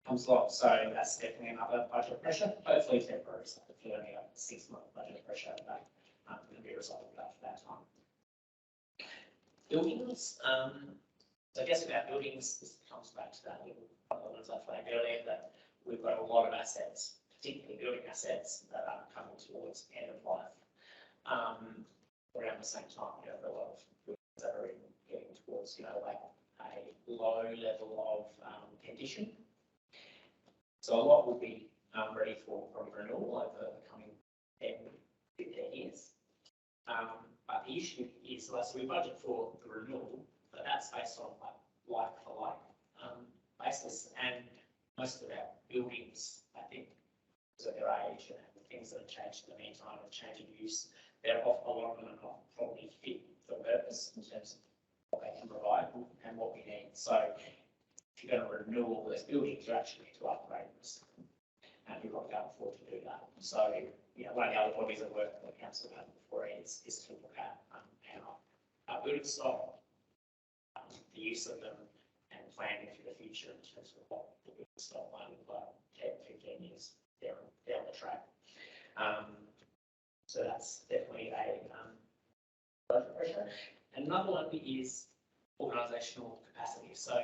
comes along. So that's definitely another budget pressure. Hopefully temporary. So hopefully only a 6-month budget pressure, but going to be resolved for that time. Buildings. So I guess about buildings, this comes back to that little ones I flagged earlier, that we've got a lot of assets, particularly building assets, that are coming towards end of life. Around the same time, a lot of buildings that are getting towards, like a low level of condition. So a lot will be ready for renewal over the coming 10, 15 years. But the issue is, so we budget for the renewal, but that's based on like for like basis, and most of our buildings, I think, because of their age and the things that have changed in the meantime, with change of use, a lot of them are not probably fit for purpose in terms of what they can provide and what we need. So if you're going to renew all those buildings, you actually need to upgrade them, and you've got to afford to do that. So one of the other bodies of work that the council had before is to look at our building stock, the use of them, and planning for the future in terms of what the building stock might look like 10, 15 years down the track. So that's definitely a budget pressure. And another one is organisational capacity. So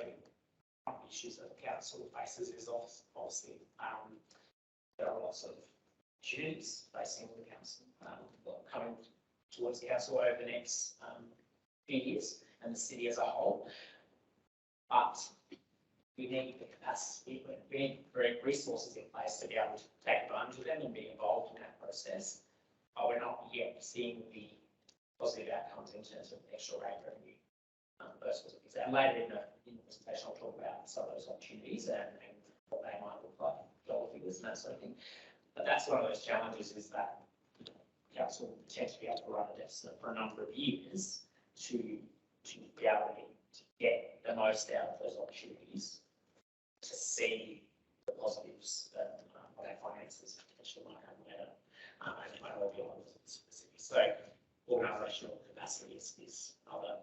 one of the issues that the council faces is obviously there are lots of opportunities facing the council, coming towards the council over the next few years, and the city as a whole. But we need the capacity, we need resources in place to be able to take advantage of them and be involved in that process. But we're not yet seeing the positive outcomes in terms of extra rate revenue. Those sorts of things. And later in the presentation, I'll talk about some of those opportunities and what they might look like, dollar figures and that sort of thing. But that's one of those challenges, is that council tends to be able to run a deficit for a number of years to be able to get the most out of those opportunities, to see the positives that on our finances potentially might come later. And I will be on specific. So organisational capacity is another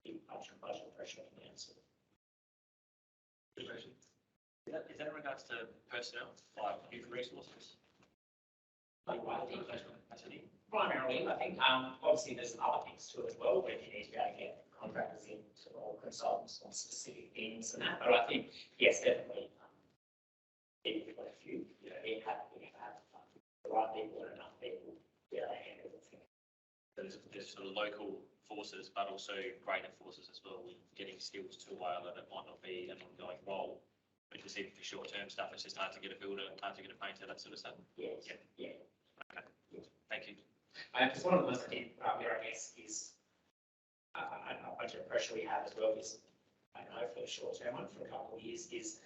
big budget pressure for the council. Good question. Is that in regards to personnel, like human resources? Primarily, I think, obviously there's other things to it as well, where you need to be able to get contractors in or consultants on specific things and that. But I think, yes, definitely, we've got a few, we have the right people and enough people to be able to handle the thing. There's sort of local forces, but also greater forces as well, with getting skills to Whyalla that might not be an ongoing role. But just even for short-term stuff, it's just hard to get a builder, hard to get a painter, that sort of stuff. Yes. Yeah. Okay. Thank you. Because one of the most I guess, is a budget pressure we have as well is, I know for the short-term one, for a couple of years, is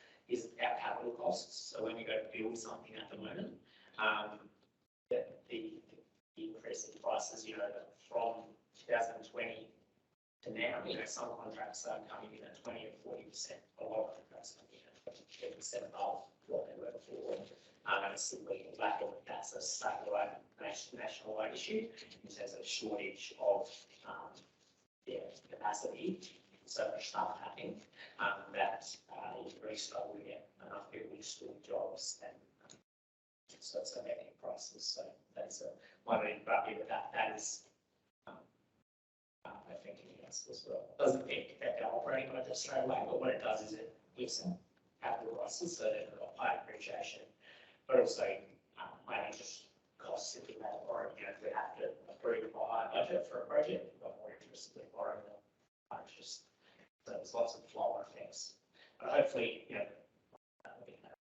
our capital costs. So when we go to build something at the moment, the increase in prices, from 2020 to now, some contracts are coming in at 20 or 40%. A lot of contracts are coming in at 50% above what they were before. And simply that's a statewide national issue in terms of shortage of capacity. So much stuff happening that you really struggle to get enough people to do jobs and so it's affecting prices. So that's one way, but yeah, that is affecting us as well. It doesn't affect our operating budget straight away, but what it does is it lifts capital prices, so they've got high appreciation, but also high interest costs if we have borrowed. You know, if we have to approve a high budget for a project, we've got more interest if we borrow the high interest. So there's lots of flow effects. But hopefully, you know,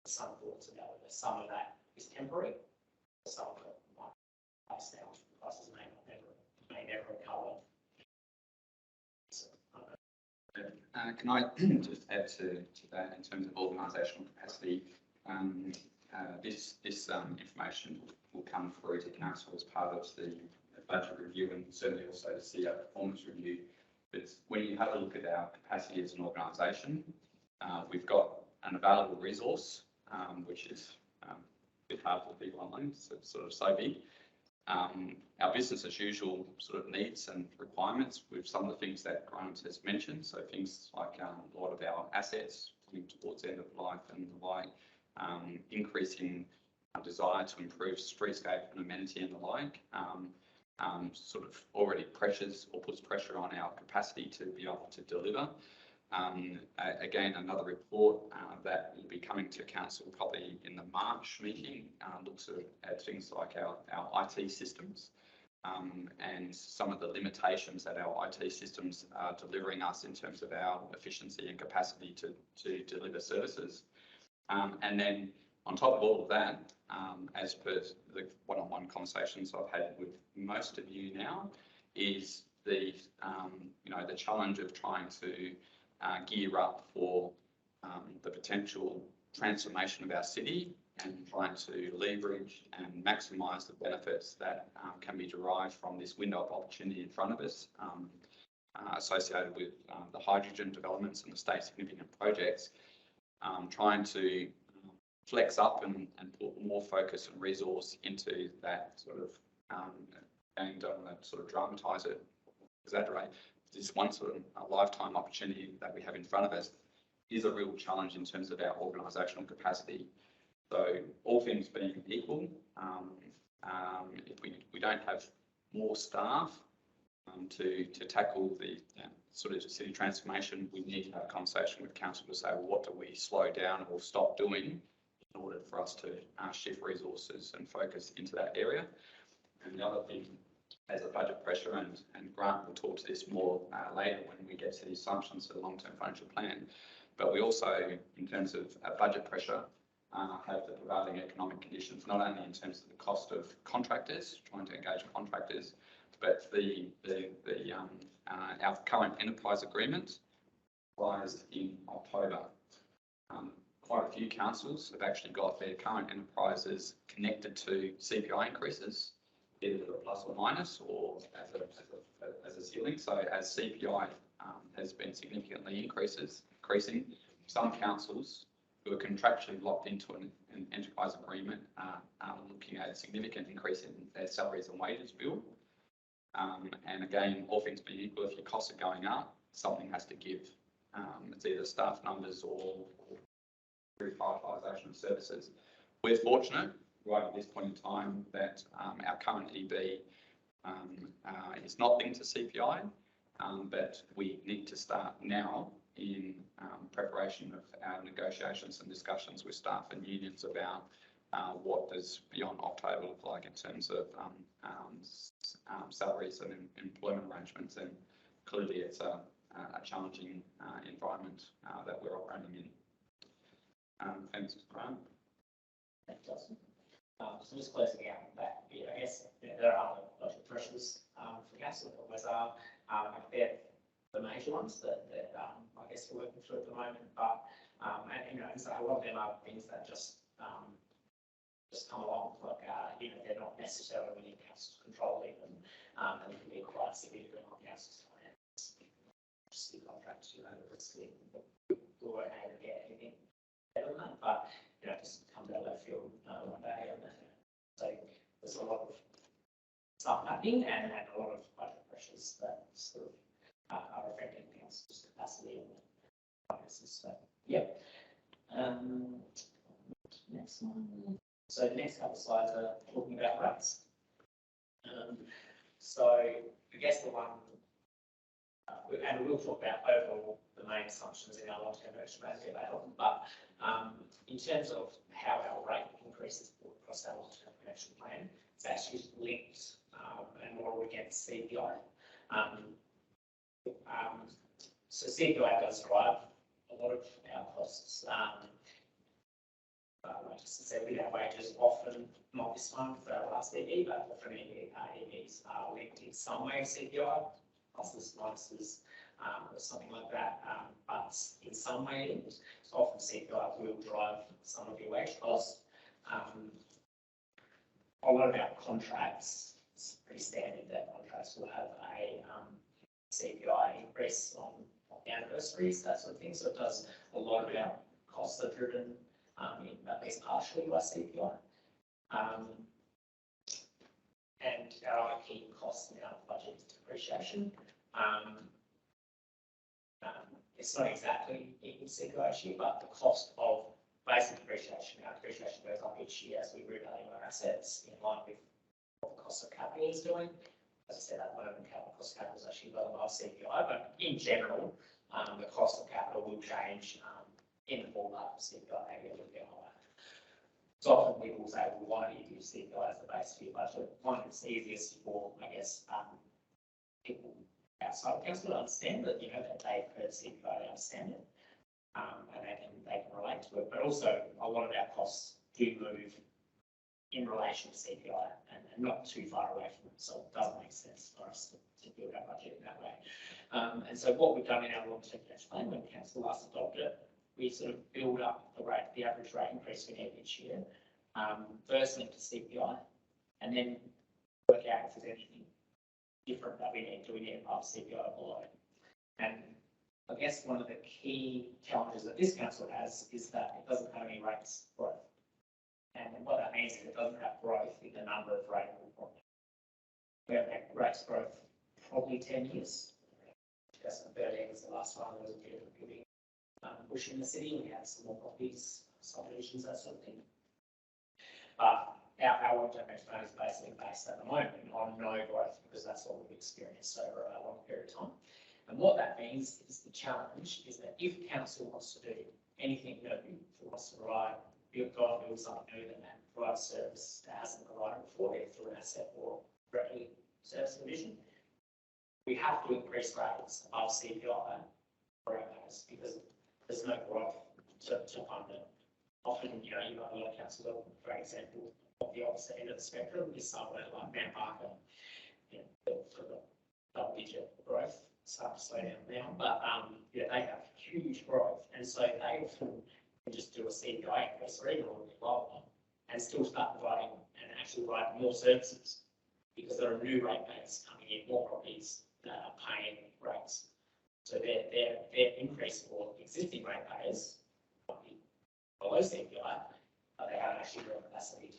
some thoughts about whether some of that is temporary, some of it might pass down. Prices may never recover. So, can I just add to that in terms of organisational capacity? This information will come through to council as part of the budget review and certainly also the CEO performance review. But when you have a look at our capacity as an organisation, we've got an available resource, which is a bit hard for people online, so it's sort of so big. Our business as usual sort of needs and requirements with some of the things that Grant has mentioned. So things like a lot of our assets coming towards the end of life and the like, increasing our desire to improve streetscape and amenity and the like, sort of already pressures or puts pressure on our capacity to be able to deliver. Again, another report that will be coming to council probably in the March meeting looks at things like our IT systems and some of the limitations that our IT systems are delivering us in terms of our efficiency and capacity to deliver services. And then on top of all of that, as per the one-on-one conversations I've had with most of you now, is the the challenge of trying to gear up for the potential transformation of our city and trying to leverage and maximise the benefits that can be derived from this window of opportunity in front of us, associated with the hydrogen developments and the state significant projects, trying to flex up and put more focus and resource into that sort of, and don't want to sort of dramatise it, exaggerate, this one sort of a lifetime opportunity that we have in front of us is a real challenge in terms of our organisational capacity. So all things being equal, if we don't have more staff to tackle the sort of city transformation, we need to have a conversation with council to say, well, what do we slow down or stop doing in order for us to shift resources and focus into that area. And the other thing, as a budget pressure, and Grant will talk to this more later when we get to the assumptions for the long-term financial plan, but we also, in terms of budget pressure, have the prevailing economic conditions, not only in terms of the cost of contractors, trying to engage contractors, but our current enterprise agreement expires in October. Quite a few councils have actually got their current enterprises connected to CPI increases, either a plus or minus, or as a ceiling. So as CPI has been significantly increasing, some councils who are contractually locked into an enterprise agreement are looking at a significant increase in their salaries and wages bill. And again, all things being equal, if your costs are going up, something has to give. It's either staff numbers or prioritisation of services. We're fortunate right at this point in time that our current EB is not linked to CPI, but we need to start now in preparation of our negotiations and discussions with staff and unions about what does beyond October look like in terms of salaries and employment arrangements. And clearly it's a challenging environment that we're operating in. Thanks, Grant. Thanks, Justin. So just closing out that bit, I guess there are other budget pressures for council, there always are. They're the major ones that I guess we're working through at the moment, but and so a lot of them are things that just come along, like they're not necessarily within council's control even, and can be quite significant on council's finance. Just the contracts, it's the we won't able to get anything better than that, but just come to left field one day, and so there's a lot of stuff happening and a lot of budget pressures that sort of are affecting council's capacity and finances. So yeah. Next one. So So the next couple of slides are talking about rates. So I guess the one, and we'll talk about overall the main assumptions in our long-term action plan later, but in terms of how our rate increases across our long-term action plan, it's actually linked and more against CPI. So CPI does drive a lot of our costs. Just to say, with our wages often, not this time for our last ED, but often EDs are linked in some way to CPI, pluses, minuses, or something like that. But in some way, it is. So often CPI will drive some of your wage costs. A lot of our contracts, it's pretty standard that contracts will have a CPI increase on anniversaries, that sort of thing. So it does a lot of our costs are driven at least partially by CPI. And our other key costs in our budget is depreciation. It's not exactly equal to CPI actually, but the cost of basic depreciation, our depreciation goes up each year as we revalue our assets in line with what the cost of capital is doing. As I said, at the moment, cost of capital is actually well above CPI, but in general, the cost of capital will change in the ballpark of CPI, maybe a little bit higher. So often people will say, well, why do you use CPI as the base for your budget? One, it's easiest for, I guess, people outside of council to understand that, you know, that they've heard CPI, they understand it, and they can relate to it. But also, a lot of our costs do move in relation to CPI and not too far away from it. So it does make sense for us to build our budget in that way. And so what we've done in our long-term cash plan, when council last adopted it, we sort of build up the average rate increase we get each year, first linked to CPI, and then work out if there's anything different that we need. Do we need above CPI or below? And I guess one of the key challenges that this council has is that it doesn't have any rates growth. And what that means is it doesn't have growth in the number of rateable projects. We haven't had rates growth probably 10 years. 2013 was the last one. There was a bit of a big push in the city. We had some more properties, subdivisions, that sort of thing. But our long-term plan is basically based at the moment on no growth because that's what we've experienced over a long period of time. And what that means is the challenge is that if council wants to do anything new, if it wants to build something new that provides service that hasn't provided before, either through an asset or revenue service division, we have to increase rates above CPI for our payers because there's no growth to fund it. Often, you know, you've got a lot of councils, for example, of the opposite end of the spectrum is somewhere like Mount Barker, you know, sort of double-digit growth, start to slow down now, but yeah, they have huge growth, and so they often just do a CPI increase or even a little bit lower and still start providing and actually provide more services because there are new rate payers coming in, more properties that are paying rates. So their increase for existing rate payers might be below CPI, but they haven't actually got capacity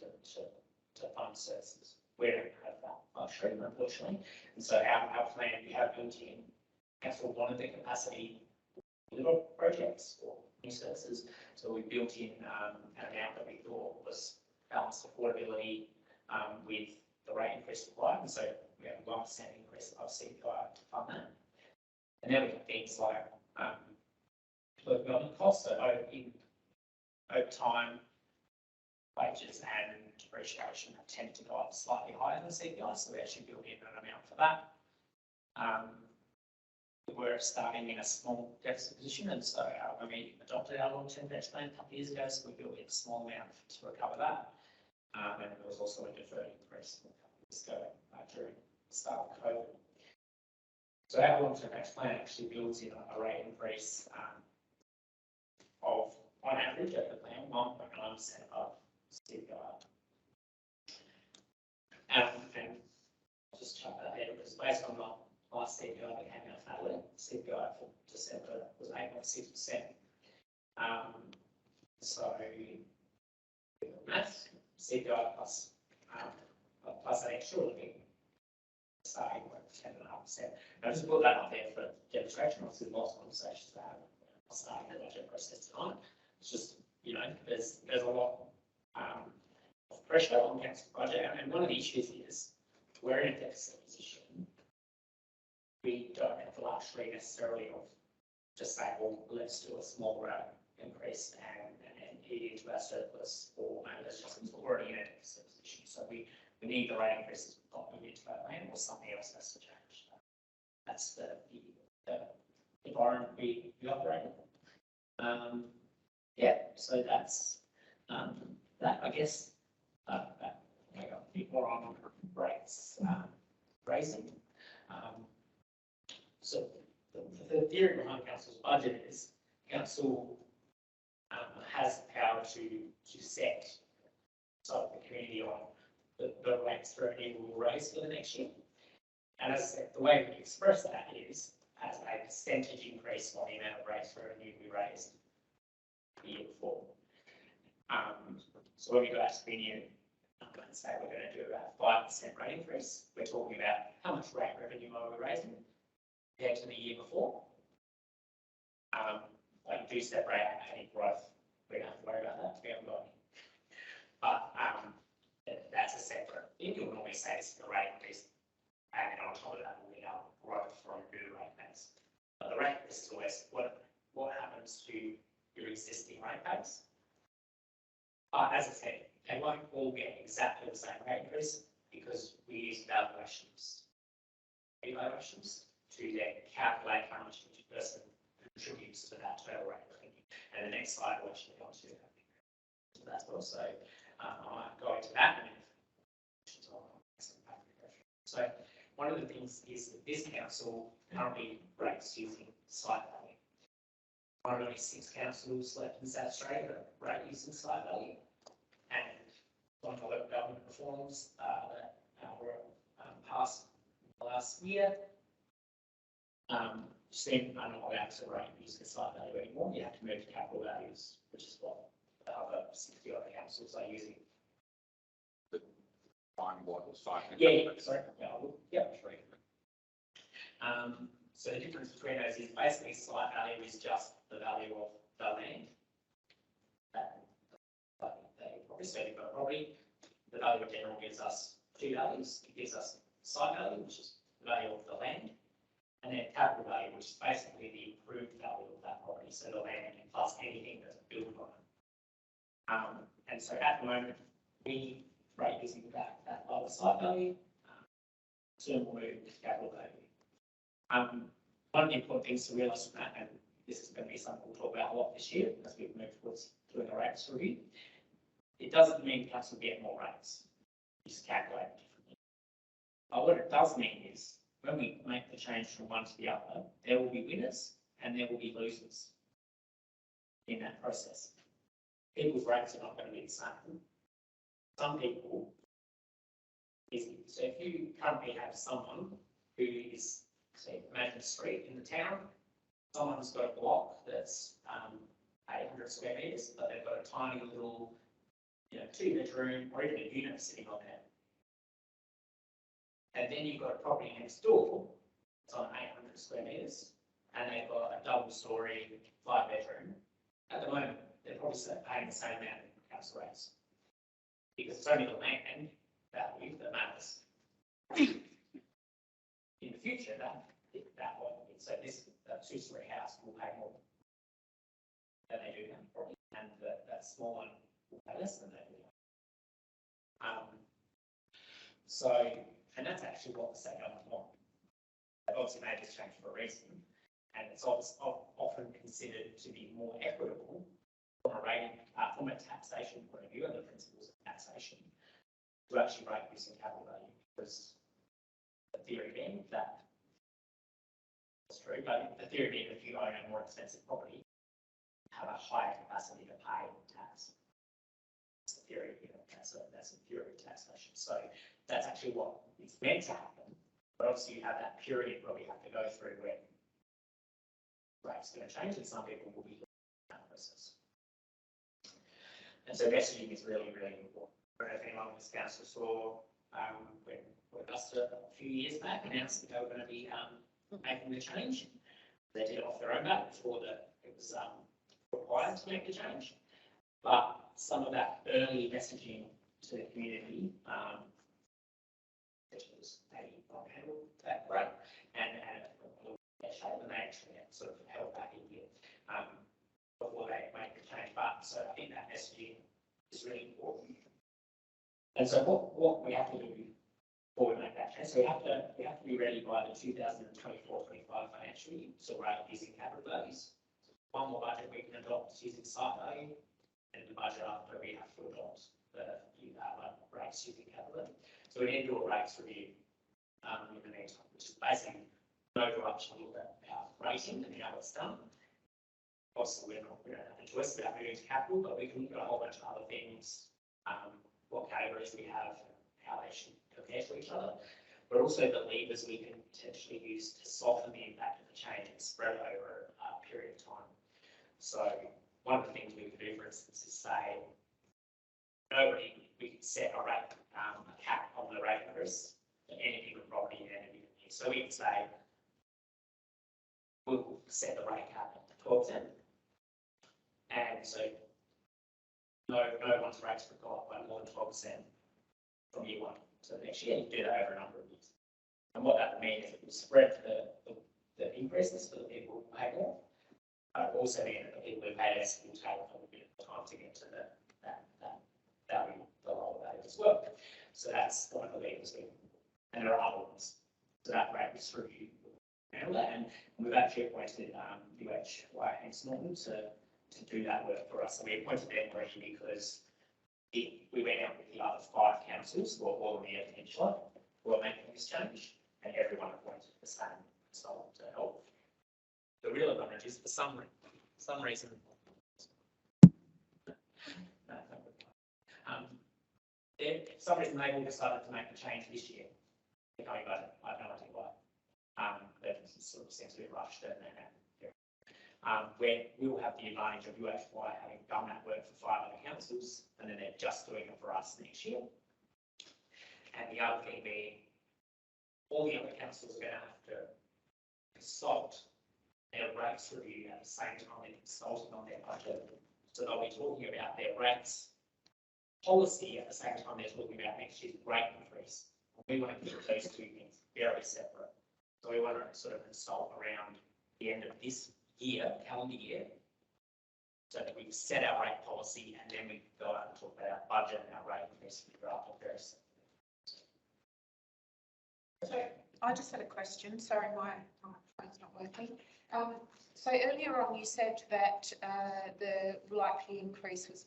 to fund services. We don't have that luxury, unfortunately. And so our plan, we have built in, council wanted the capacity to deliver projects or new services. So we built in an amount that we thought was balanced affordability with the rate increase required. And so we have a 1% increase above CPI to fund that. And then we have things like local government costs. So over time, wages and depreciation have tended to go up slightly higher than CPI. So we actually built in an amount for that. We're starting in a small deficit position, and so when we adopted our long-term debt plan a couple of years ago, so we built in a small amount to recover that. And there was also a deferred increase a couple of years ago during the start of COVID. So our long-term debt plan actually builds in a rate increase of, on average, over the plan, 1.9% above CPI. And I'll just chuck that there because based on the last CPI that came out February, CPI for December was 8.6%. So maths, CPI plus that extra would be starting with 10.5%. I just put that up there for demonstration. Obviously, lots of conversations to have starting the budget process tonight. It's just, you know, there's a lot of pressure on council budget. And one of the issues is we're in a deficit position. We don't have the luxury necessarily of just saying, well, let's do a small increase and eat into our surplus, or maybe let's just, we're already in a deficit position. So we need the rate increases we've got to into our land, or something else has to change. That's the environment we operate in. Yeah, so that's that, I guess. I got a bit more on rates raising. So the theory behind council's budget is council has the power to set the community on the rates for revenue will raise for the next year. And as I said, the way we express that is as a percentage increase on the amount of rates for revenue we raised the year before. So when we go out to the new and say we're going to do about 5% rate increase, we're talking about how much rate revenue are we raising compared to the year before. Like do separate out any growth, we don't have to worry about that. We haven't got any. But that's a separate thing. You'll normally say this is the rate increase, and then on top of that, we have growth from new rate base. But the rate increase is always what happens to your existing rate base. As I said, they won't all get exactly the same rate increase because we use evaluations to then calculate how much each person contributes to that total rate revenue. And the next slide will actually go to that also. I might go into that. So one of the things is that this council currently rates using site value. One of only 6 councils left in South Australia that rate using site value. And one of the local government reforms that were passed last year seem are not allowed to rate using site value anymore. You have to move to capital values, which is what the other 60 other councils are using. Find what was five. Yeah, sorry. Yeah. So the difference between those is basically site value is just the value of the land. So you've got property. The value of general gives us 2 values. It gives us site value, which is the value of the land, and then capital value, which is basically the improved value of that property. So the land plus anything that's built on it. And so at the moment, we rate using that lower site value to move to capital value. One of the important things to realise from that, and this is going to be something we'll talk about a lot this year as we move towards doing a rates review, it doesn't mean council get more rates. You just calculate it differently. But what it does mean is when we make the change from one to the other, there will be winners and there will be losers in that process. People's rates are not going to be the same. Some people, so if you currently have someone who is, say, imagine a street in the town, someone's got a block that's 800 square metres, but they've got a tiny little, 2-bedroom or even a unit sitting on there. And then you've got a property next door, it's on 800 square metres, and they've got a double-storey, 5-bedroom. At the moment, they're probably paying the same amount in council rates because it's only the land value that matters. In the future, that won't be. So this 2-storey house will pay more than they do now, probably, and that small one will pay less than they do. And that's actually what the state government want. They've obviously made this change for a reason, and it's often considered to be more equitable from a taxation point of view and the principles of taxation to actually rate using capital value, because the theory being that it's true, but the theory being if you own a more expensive property, you have a higher capacity to pay tax. That's the theory. That's a theory of taxation. So that's actually what is meant to happen. But obviously you have that period where we have to go through where rates are going to change, and some people will be in that process. And so messaging is really, really important. I don't know if anyone in this council saw when Augusta a few years back announced that they were going to be making the change. They did it off their own back before it was required to make the change. But some of that early messaging to the community, which was maybe not handled that great, and they actually had sort of held back a year before they make the change. But so I think that messaging is really important. And so what we have to do before we make that change, so we have to be ready by the 2024-25 financial year, so we're using capital values. One more budget we can adopt using site value, and the budget after we have to adopt the rates using capital value. So we need to do a rates review in the meantime, which is basically no interruption of our rating and how it's done. Obviously, we don't have a choice about moving to capital, but we can look at a whole bunch of other things, what categories we have, how they should compare to each other, but also the levers we can potentially use to soften the impact of the change and spread it over a period of time. So one of the things we could do, for instance, is say, we could set a rate, a cap on the rate increase for any given property in any given year. So we could say, we'll set the rate cap at 12%. And so no one's rates would go up by more than 12% from year one. So next year, you do that over a number of years. And what that means is it will spread the increases for the people who pay more. Also mean that the people who pay less will take a little bit of time to get to that value, the lower value as well. So that's one of the levers. And there are other ones. So that rate is review. And we've actually appointed Whyalla to do that work for us. So we appointed them already because we went out with the other 5 councils, or all of the peninsula, who are making this change, and everyone appointed the same consultant to help. The real advantage is for some reason. For some reason they've all decided to make the change this year. The coming budget, I have no idea why. That sort of seems a bit rushed, and where we will have the advantage of UHY having done that work for 5 other councils, and then they're just doing it for us next year. And the other thing being, all the other councils are going to have to consult their rates review at the same time they're consulting on their budget. So they'll be talking about their rates policy at the same time they're talking about next year's rate increase. We want to keep those two things very separate. So we want to sort of consult around the end of this year, calendar year, so that we've set our rate policy, and then we go out and talk about our budget and our rate increase for after very soon. So I just had a question. Sorry, my phone's not working. So earlier on, you said that the likely increase was,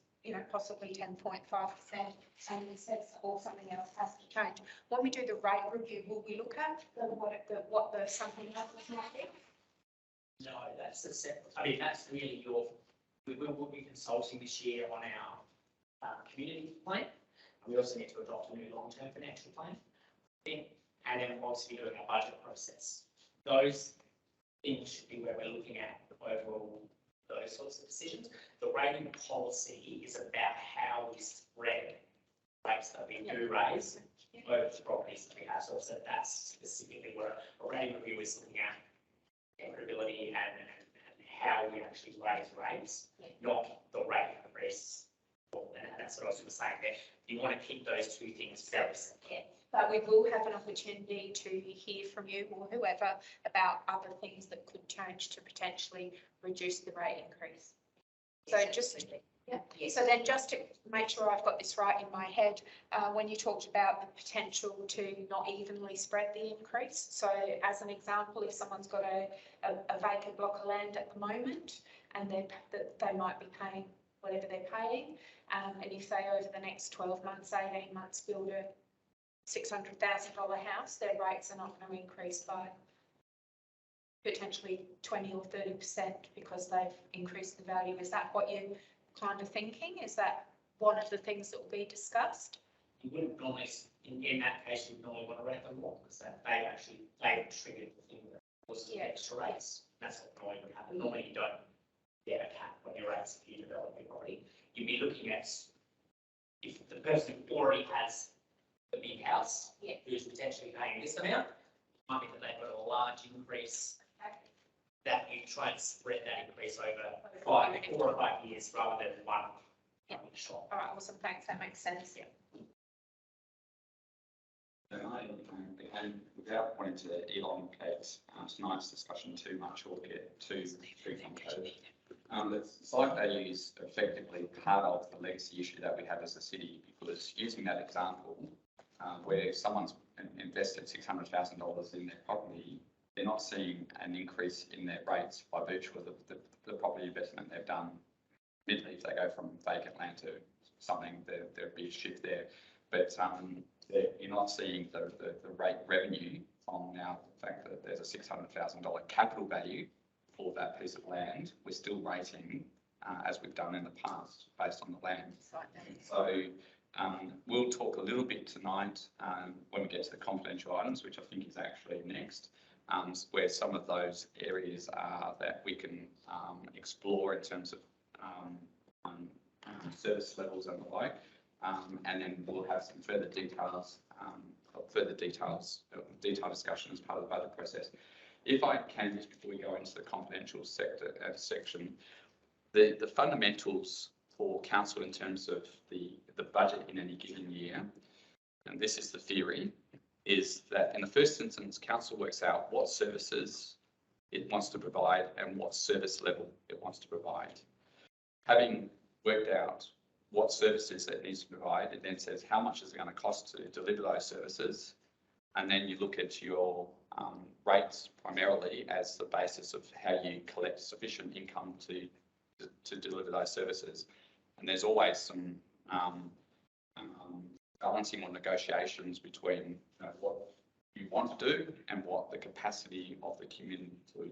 possibly 10.5%, and you said or something else has to change. When we do the rate review, will we look at what the something else might be? No, that's a separate. I mean, that's really we will be consulting this year on our community plan. We also need to adopt a new long-term financial plan. And then we'll also be doing our budget process. Those things should be where we're looking at overall those sorts of decisions. The rating policy is about how we spread rates that we do raise over the properties that we have. So that's specifically where a rating review is looking at equitability and how we actually raise rates, not the rate increase. And that's what I was going to say there. You want to keep those two things very separate. But we will have an opportunity to hear from you or whoever about other things that could change to potentially reduce the rate increase. So So then just to make sure I've got this right in my head, when you talked about the potential to not evenly spread the increase. So as an example, if someone's got a vacant block of land at the moment and they might be paying whatever they're paying, and if they over the next 12 months, 18 months build a $600,000 house, their rates are not going to increase by potentially 20 or 30% because they've increased the value. Is that what you're kind of thinking? Is that one of the things that will be discussed? You wouldn't normally, in that case, you would normally want to rent them more because they triggered the thing that was the extra rates. That's what normally would happen. Normally you don't get a cap on your rates if you develop your property. You'd be looking at if the person who already has the big house, who's potentially paying this amount, it might be that they've got a large increase, that you try and spread that increase over 4 or 5 years rather than one shot. All right, awesome, thanks, that makes sense. Yeah. And without wanting to elongate tonight's discussion too much or get too complicated, the site value is effectively part of the legacy issue that we have as a city, because using that example, where someone's invested $600,000 in their property, they're not seeing an increase in their rates by virtue of the property investment they've done. Admittedly, if they go from vacant land to something, there'd be a shift there. But you're not seeing the rate revenue from now the fact that there's a $600,000 capital value for that piece of land. We're still rating as we've done in the past based on the land. So we'll talk a little bit tonight when we get to the confidential items, which I think is actually next, where some of those areas are that we can explore in terms of service levels and the like. And then we'll have some further detailed discussion as part of the budget process. If I can, just before we go into the confidential section, the fundamentals for council in terms of the budget in any given year, and this is the theory, is that in the first instance, council works out what services it wants to provide and what service level it wants to provide. Having worked out what services it needs to provide, it then says how much is it going to cost to deliver those services, and then you look at your rates primarily as the basis of how you collect sufficient income to deliver those services. And there's always some balancing or negotiations between what you want to do and what the capacity of the community to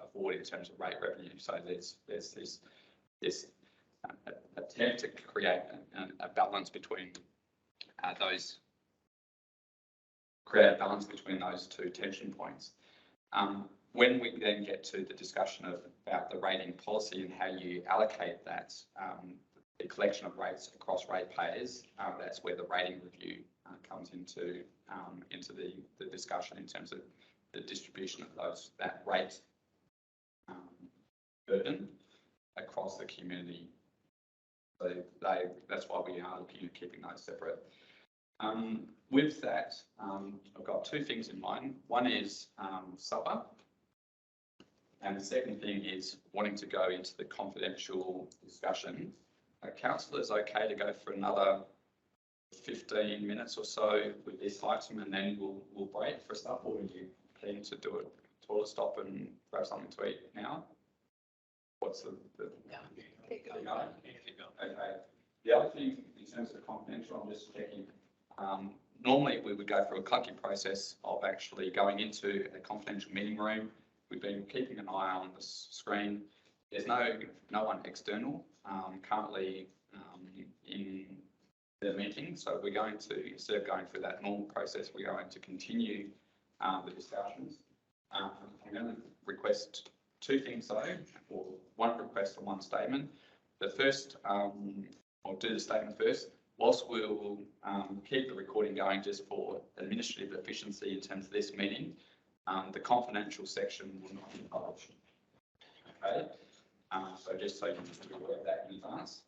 afford in terms of rate revenue. So there's this attempt to create a balance between those two tension points. When we then get to the discussion about the rating policy and how you allocate that, the collection of rates across ratepayers, that's where the rating review comes into the discussion in terms of the distribution of that rate burden across the community. So that's why we are looking at keeping those separate. With that, I've got two things in mind. One is supper, and the second thing is wanting to go into the confidential discussion. Councillor, is okay to go for another 15 minutes or so with this item, and then we'll break for stuff, or are you keen to do a toilet stop and grab something to eat now? What's the okay. The other thing in terms of confidential, I'm just checking. Normally we would go through a clunky process of actually going into a confidential meeting room. We've been keeping an eye on the screen. There's no one external currently in the meeting, so we're going to, instead of going through that normal process, we're going to continue the discussions. I'm going to request two things though, or one request and one statement. The first, I'll do the statement first. Whilst we'll keep the recording going just for administrative efficiency in terms of this meeting, the confidential section will not be published. Okay, so just so you can be aware of that in advance.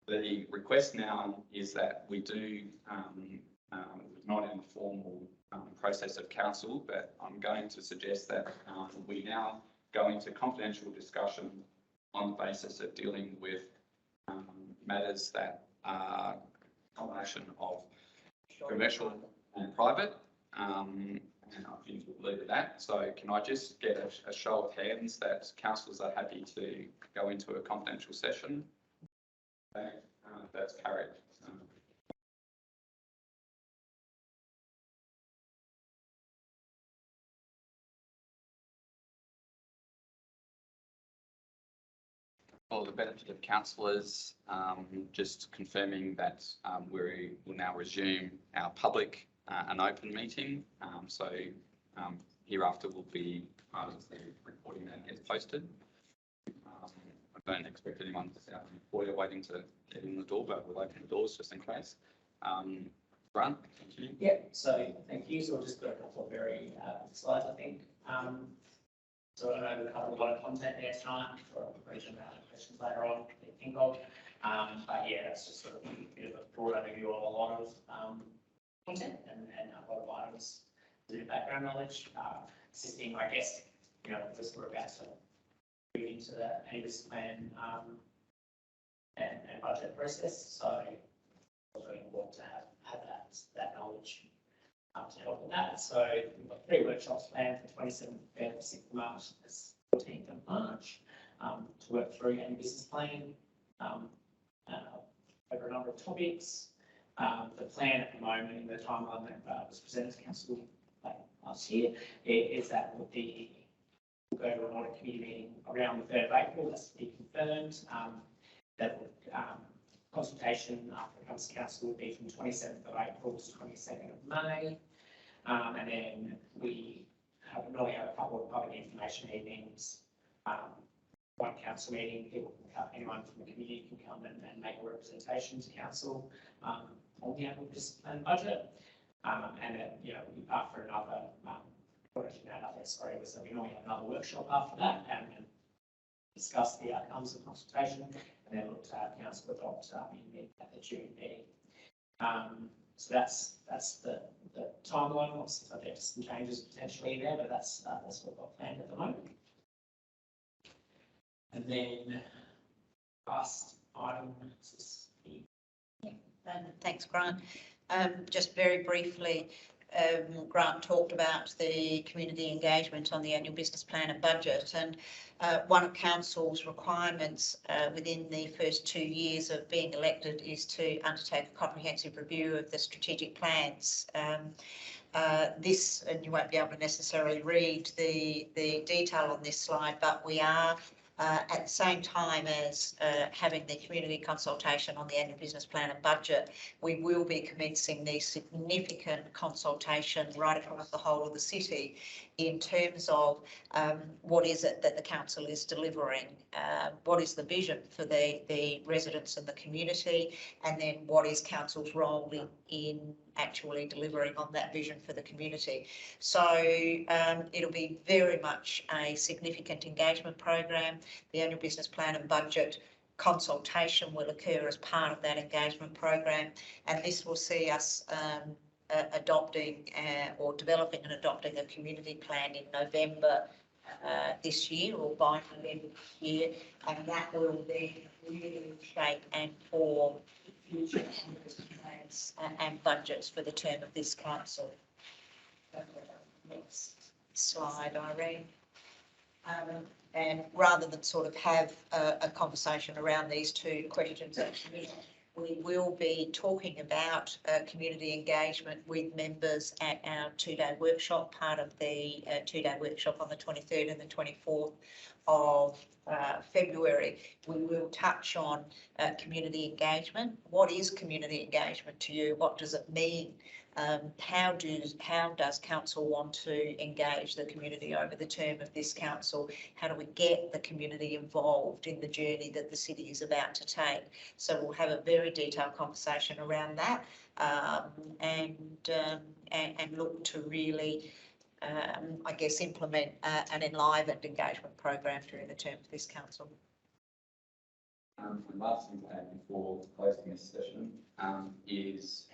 The request now is that we do, not in the formal process of council, but I'm going to suggest that we now go into confidential discussion on the basis of dealing with matters that are a combination of commercial and private, and I think we'll leave it at that. So can I just get a show of hands that councillors are happy to go into a confidential session? Okay, that's carried. For the benefit of councillors, just confirming that we will now resume our public and open meeting. So hereafter will be part of the recording that gets posted. I don't expect anyone to out in the foyer waiting to get in the door, but we'll open the doors just in case. Grant, continue. Yeah, so thank you. So we'll just got a couple of very slides, I think. So I know we've covered a lot of content there tonight for a question about questions later on to think of. But yeah, that's just sort of a bit of a broad overview of a lot of content and a lot of items to do background knowledge, assisting, I guess, you know, as we're about to move into the annual business plan and budget process. So it's really important to have that knowledge to help with that. So we've got 3 workshops planned for 27th Feb, 6th of March, and 14th of March to work through annual business plan over a number of topics. The plan at the moment, in the timeline that was presented to council last year, is that we'll go to an audit committee meeting around the 3rd of April. That's to be confirmed. That consultation after it comes to council will be from 27th of April to 22nd of May. And then we normally have a couple of public information evenings, one council meeting. People can come, anyone from the community can come and make a representation to council on the annual business plan budget. And then, you know, after another, was that we normally have another workshop after that and discuss the outcomes of consultation, and then look to have council adopt at the June meeting. So that's the timeline. Obviously, subject to some changes potentially there, but that's what we've got planned at the moment. And then last item. Thanks, Grant. Just very briefly, Grant talked about the community engagement on the annual business plan and budget, and one of council's requirements within the first 2 years of being elected is to undertake a comprehensive review of the strategic plans. This, and you won't be able to necessarily read the detail on this slide, but we are at the same time as having the community consultation on the annual business plan and budget, we will be commencing the significant consultation right across the whole of the city in terms of what is it that the council is delivering, what is the vision for the residents and the community, and then what is council's role in actually delivering on that vision for the community. So it'll be very much a significant engagement program. The annual business plan and budget consultation will occur as part of that engagement program, and this will see us adopting or developing and adopting a community plan in November this year, or by November this year, and that will then really shape and form future plans and budgets for the term of this council. Next slide, Irene. And rather than sort of have a conversation around these 2 questions, we will be talking about community engagement with members at our 2-day workshop, part of the 2-day workshop on the 23rd and the 24th of February. We will touch on community engagement. What is community engagement to you? What does it mean? How does council want to engage the community over the term of this council? How do we get the community involved in the journey that the city is about to take? So we'll have a very detailed conversation around that, and look to really, I guess, implement an enlivened engagement program during the term of this council. The last thing to add before closing this session is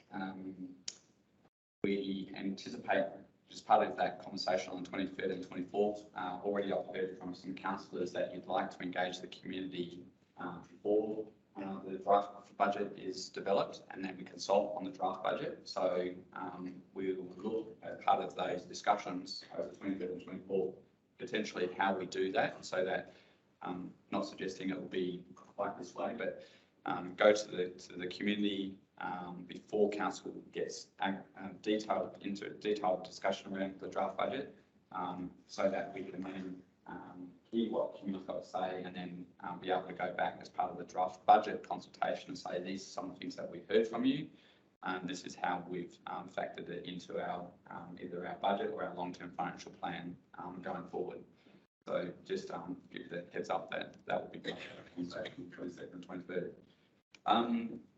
we anticipate, as part of that conversation on the 23rd and 24th, already I've heard from some councillors that you'd like to engage the community before the draft budget is developed, and then we consult on the draft budget. So we will look at part of those discussions over the 23rd and 24th, potentially how we do that, so that not suggesting it will be quite this way, but go to the community before council gets into a detailed discussion around the draft budget, so that we can then hear what community's got to say, and then be able to go back as part of the draft budget consultation and say, these are some of the things that we've heard from you, and this is how we've factored it into our either our budget or our long-term financial plan going forward. So just give the heads up that will be the conversation 22nd and 23rd.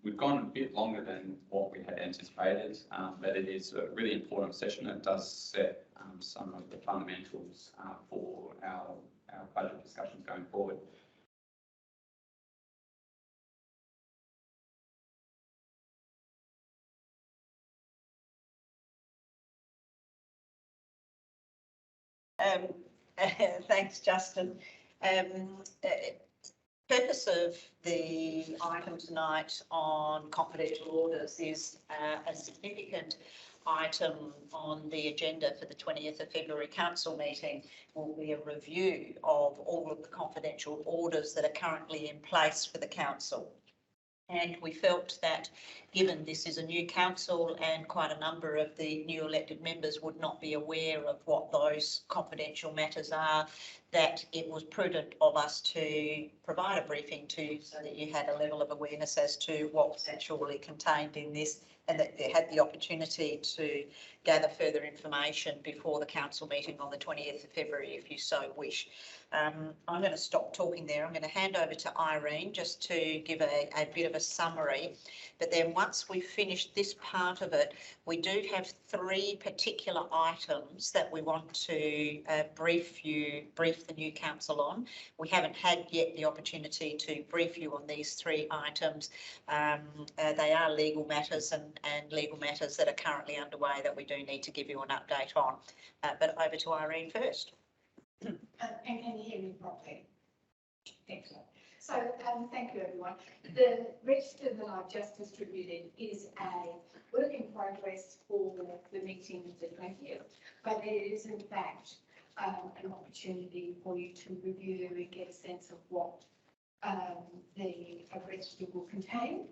We've gone a bit longer than what we had anticipated, but it is a really important session. It does set some of the fundamentals for our budget discussions going forward. Thanks, Justin. Purpose of the item tonight on confidential orders is a significant item on the agenda for the 20th of February council meeting will be a review of all of the confidential orders that are currently in place for the council. And we felt that given this is a new council and quite a number of the new elected members would not be aware of what those confidential matters are, that it was prudent of us to provide a briefing to you so that you had a level of awareness as to what was actually contained in this and that they had the opportunity to gather further information before the council meeting on the 20th of February if you so wish. I'm going to stop talking there. I'm going to hand over to Irene just to give a bit of a summary. But then once we've finished this part of it, we do have 3 particular items that we want to brief the new council on. We haven't had yet the opportunity to brief you on these 3 items. They are legal matters and legal matters that are currently underway that we do need to give you an update on. But over to Irene first. And can you hear me properly? Excellent. So thank you, everyone. The register that I've just distributed is a work in progress for the meeting of the 20th, but it is in fact an opportunity for you to review and get a sense of what the register will contain.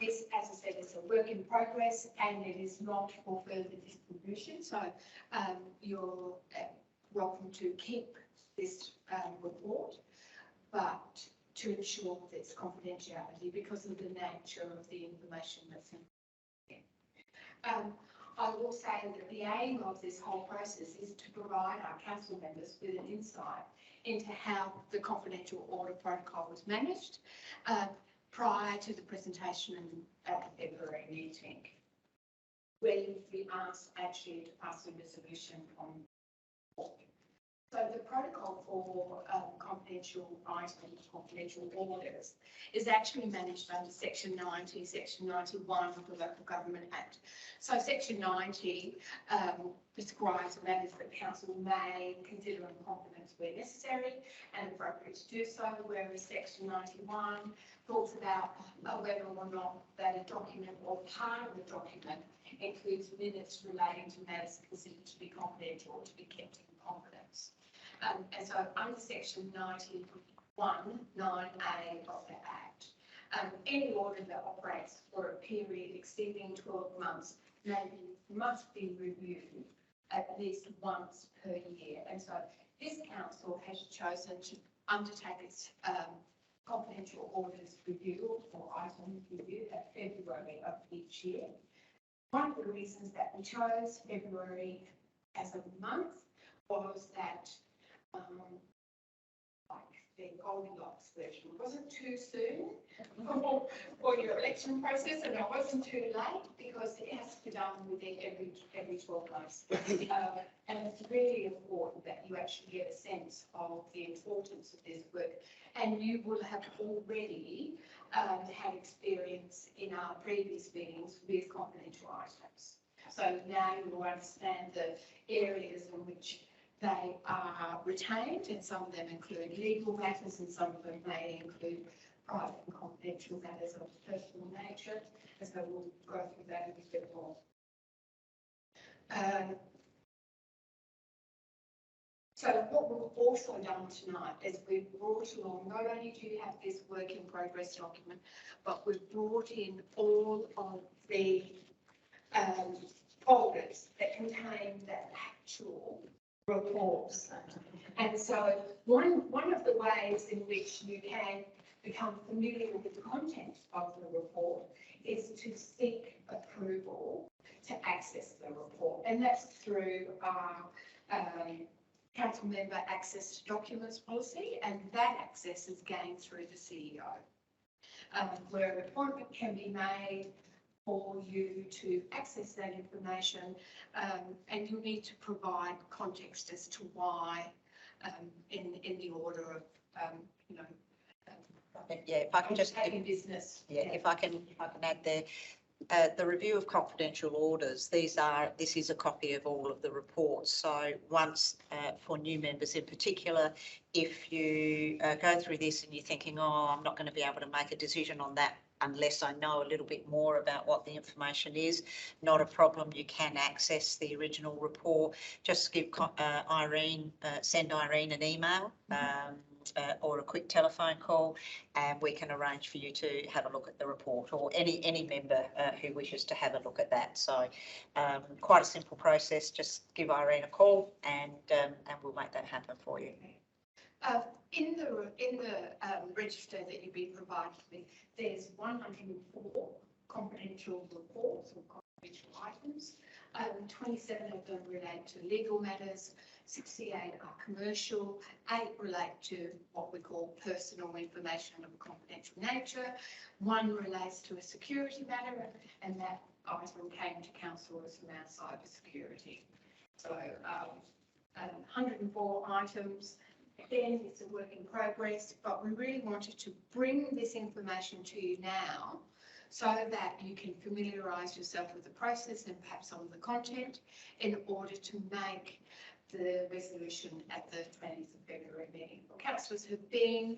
This, as I said, is a work in progress and it is not for further distribution. So you're welcome to keep this report, but to ensure that it's confidentiality because of the nature of the information that's in it. I will say that the aim of this whole process is to provide our council members with an insight into how the confidential order protocol was managed prior to the presentation at the February meeting, where we asked actually to pass a resolution on board. So the protocol for confidential items, confidential orders, is actually managed under Section 90, Section 91 of the Local Government Act. So Section 90 prescribes matters that council may consider in confidence where necessary and appropriate to do so, whereas Section 91 talks about whether or not that a document or part of the document includes minutes relating to matters considered to be confidential or to be kept in confidence. And so under Section 91, 9A of the Act, any order that operates for a period exceeding 12 months must be reviewed at least once per year. And so this council has chosen to undertake its confidential orders review or item review at February of each year. One of the reasons that we chose February as a month was that like the Goldilocks version, it wasn't too soon for your election process and it wasn't too late because it has to be done within every 12 months. And it's really important that you actually get a sense of the importance of this work. And you will have already had experience in our previous meetings with confidential items. So now you will understand the areas in which they are retained, and some of them include legal matters and some of them may include private and confidential matters of a personal nature. And so we'll go through that a little bit more. So what we've also done tonight is we've brought along, not only do you have this work in progress document, but we've brought in all of the folders that contain the actual reports. And so one of the ways in which you can become familiar with the content of the report is to seek approval to access the report. And that's through our council member access to documents policy, and that access is gained through the CEO, where an appointment can be made for you to access that information, and you need to provide context as to why in the order of, Yeah, if I can just taking business. if I can add there. The review of confidential orders, this is a copy of all of the reports. So once, for new members in particular, if you go through this and you're thinking, oh, I'm not going to be able to make a decision on that unless I know a little bit more about what the information is, not a problem. You can access the original report. Just give Irene, send Irene an email. Or a quick telephone call, and we can arrange for you to have a look at the report, or any member who wishes to have a look at that. So quite a simple process. Just give Irene a call, and we'll make that happen for you. In the register that you've been provided with, there's 104 confidential reports or confidential items. 27 of them relate to legal matters, 68 are commercial, 8 relate to what we call personal information of a confidential nature, 1 relates to a security matter, and that item came to council as from our cyber security. So 104 items. Again, it's a work in progress, but we really wanted to bring this information to you now so that you can familiarise yourself with the process and perhaps some of the content in order to make the resolution at the 20th of February meeting. For councillors who've been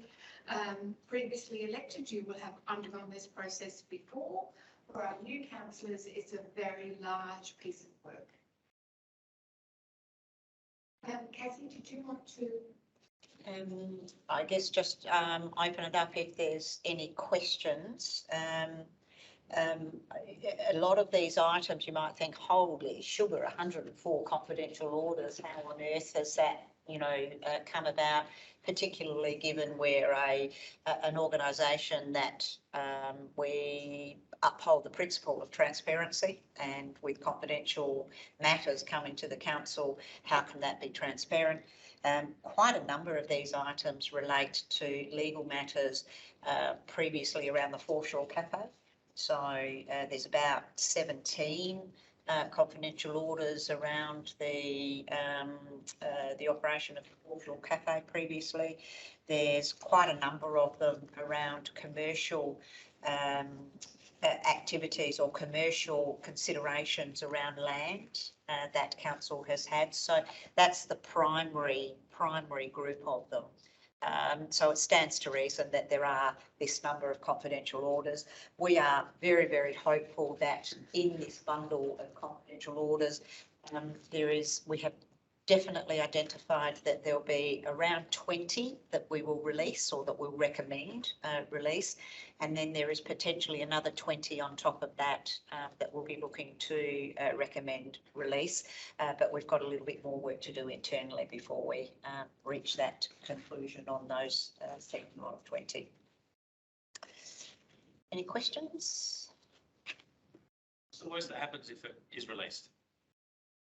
previously elected, you will have undergone this process before. For our new councillors, it's a very large piece of work. Cassie, did you want to? I guess just open it up if there's any questions. A lot of these items you might think, holy sugar, 104 confidential orders, how on earth has that, come about, particularly given we're an organisation that we uphold the principle of transparency, and with confidential matters coming to the council, how can that be transparent? Quite a number of these items relate to legal matters previously around the Foreshore Cafe. So there's about 17 confidential orders around the operation of the Foreshore Cafe previously. There's quite a number of them around commercial activities or commercial considerations around land that council has had. So that's the primary group of them. So it stands to reason that there are this number of confidential orders. We are very, very hopeful that in this bundle of confidential orders, we have definitely identified that there'll be around 20 that we will release or that we'll recommend release. And then there is potentially another 20 on top of that that we'll be looking to recommend release. But we've got a little bit more work to do internally before we reach that conclusion on those second lot of 20. Any questions? So what's that happens if it is released?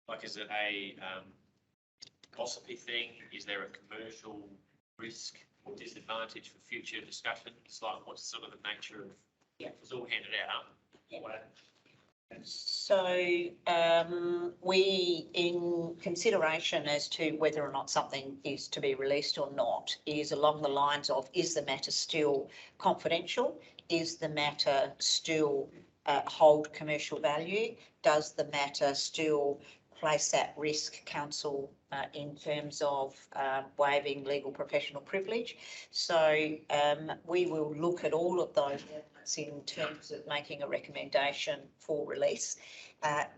Like, is it a gossipy thing? Is there a commercial risk or disadvantage for future discussions? Like, what's sort of the nature of, it's all handed out. So we, in consideration as to whether or not something is to be released or not, is along the lines of, is the matter still confidential? Is the matter still hold commercial value? Does the matter still place at risk council in terms of waiving legal professional privilege? So we will look at all of those elements in terms of making a recommendation for release.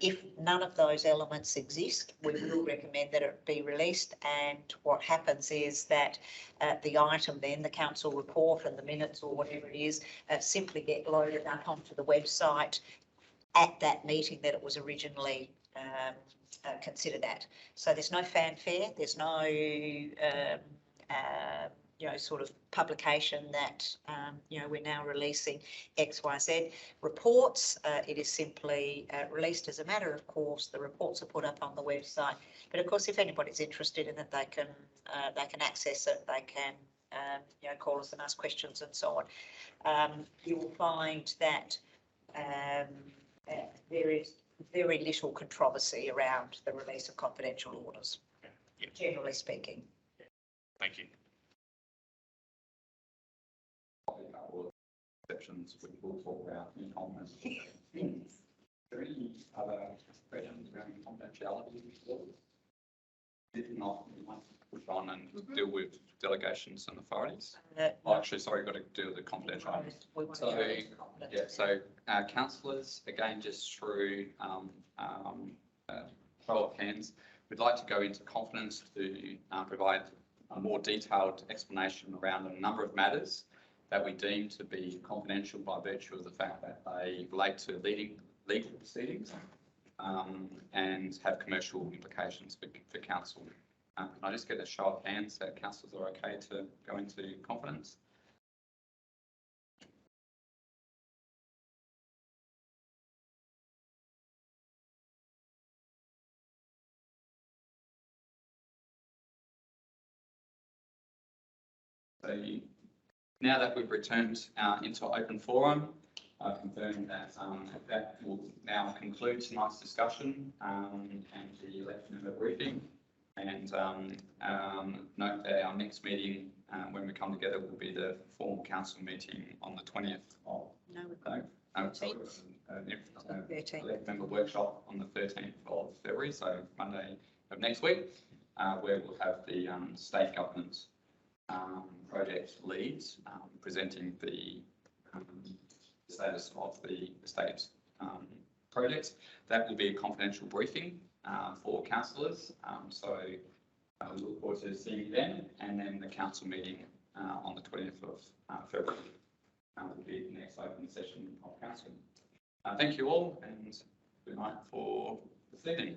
If none of those elements exist, we will recommend that it be released, and what happens is that the item then, the council report and the minutes or whatever it is, simply get loaded up onto the website at that meeting that it was originally considered at. So there's no fanfare, there's no sort of publication that we're now releasing XYZ reports. It is simply released as a matter of course. The reports are put up on the website, but of course if anybody's interested in it, they can access it. They can call us and ask questions and so on. You will find that there is very little controversy around the release of confidential orders, generally speaking. Thank you. Exceptions we will talk about in comments. there any other questions around confidentiality? If not, we might push on and deal with delegations and authorities. Oh, actually, sorry, got to deal with the confidentiality. So, yeah, so councillors, again, just through show of hands, we'd like to go into confidence to provide a more detailed explanation around a number of matters that we deem to be confidential by virtue of the fact that they relate to legal proceedings and have commercial implications for council. Can I just get a show of hands that councillors are okay to go into confidence? So now that we've returned into open forum, I confirm that that will now conclude tonight's discussion and the election of a briefing. And note that our next meeting, when we come together, will be the formal council meeting on the 20th of member workshop on the 13th of February, so Monday of next week, where we'll have the state government project leads presenting the status of the state projects. That will be a confidential briefing for councillors. So we look forward to seeing them, and then the council meeting on the 20th of February will be the next open session of council. Thank you all, and good night for this evening.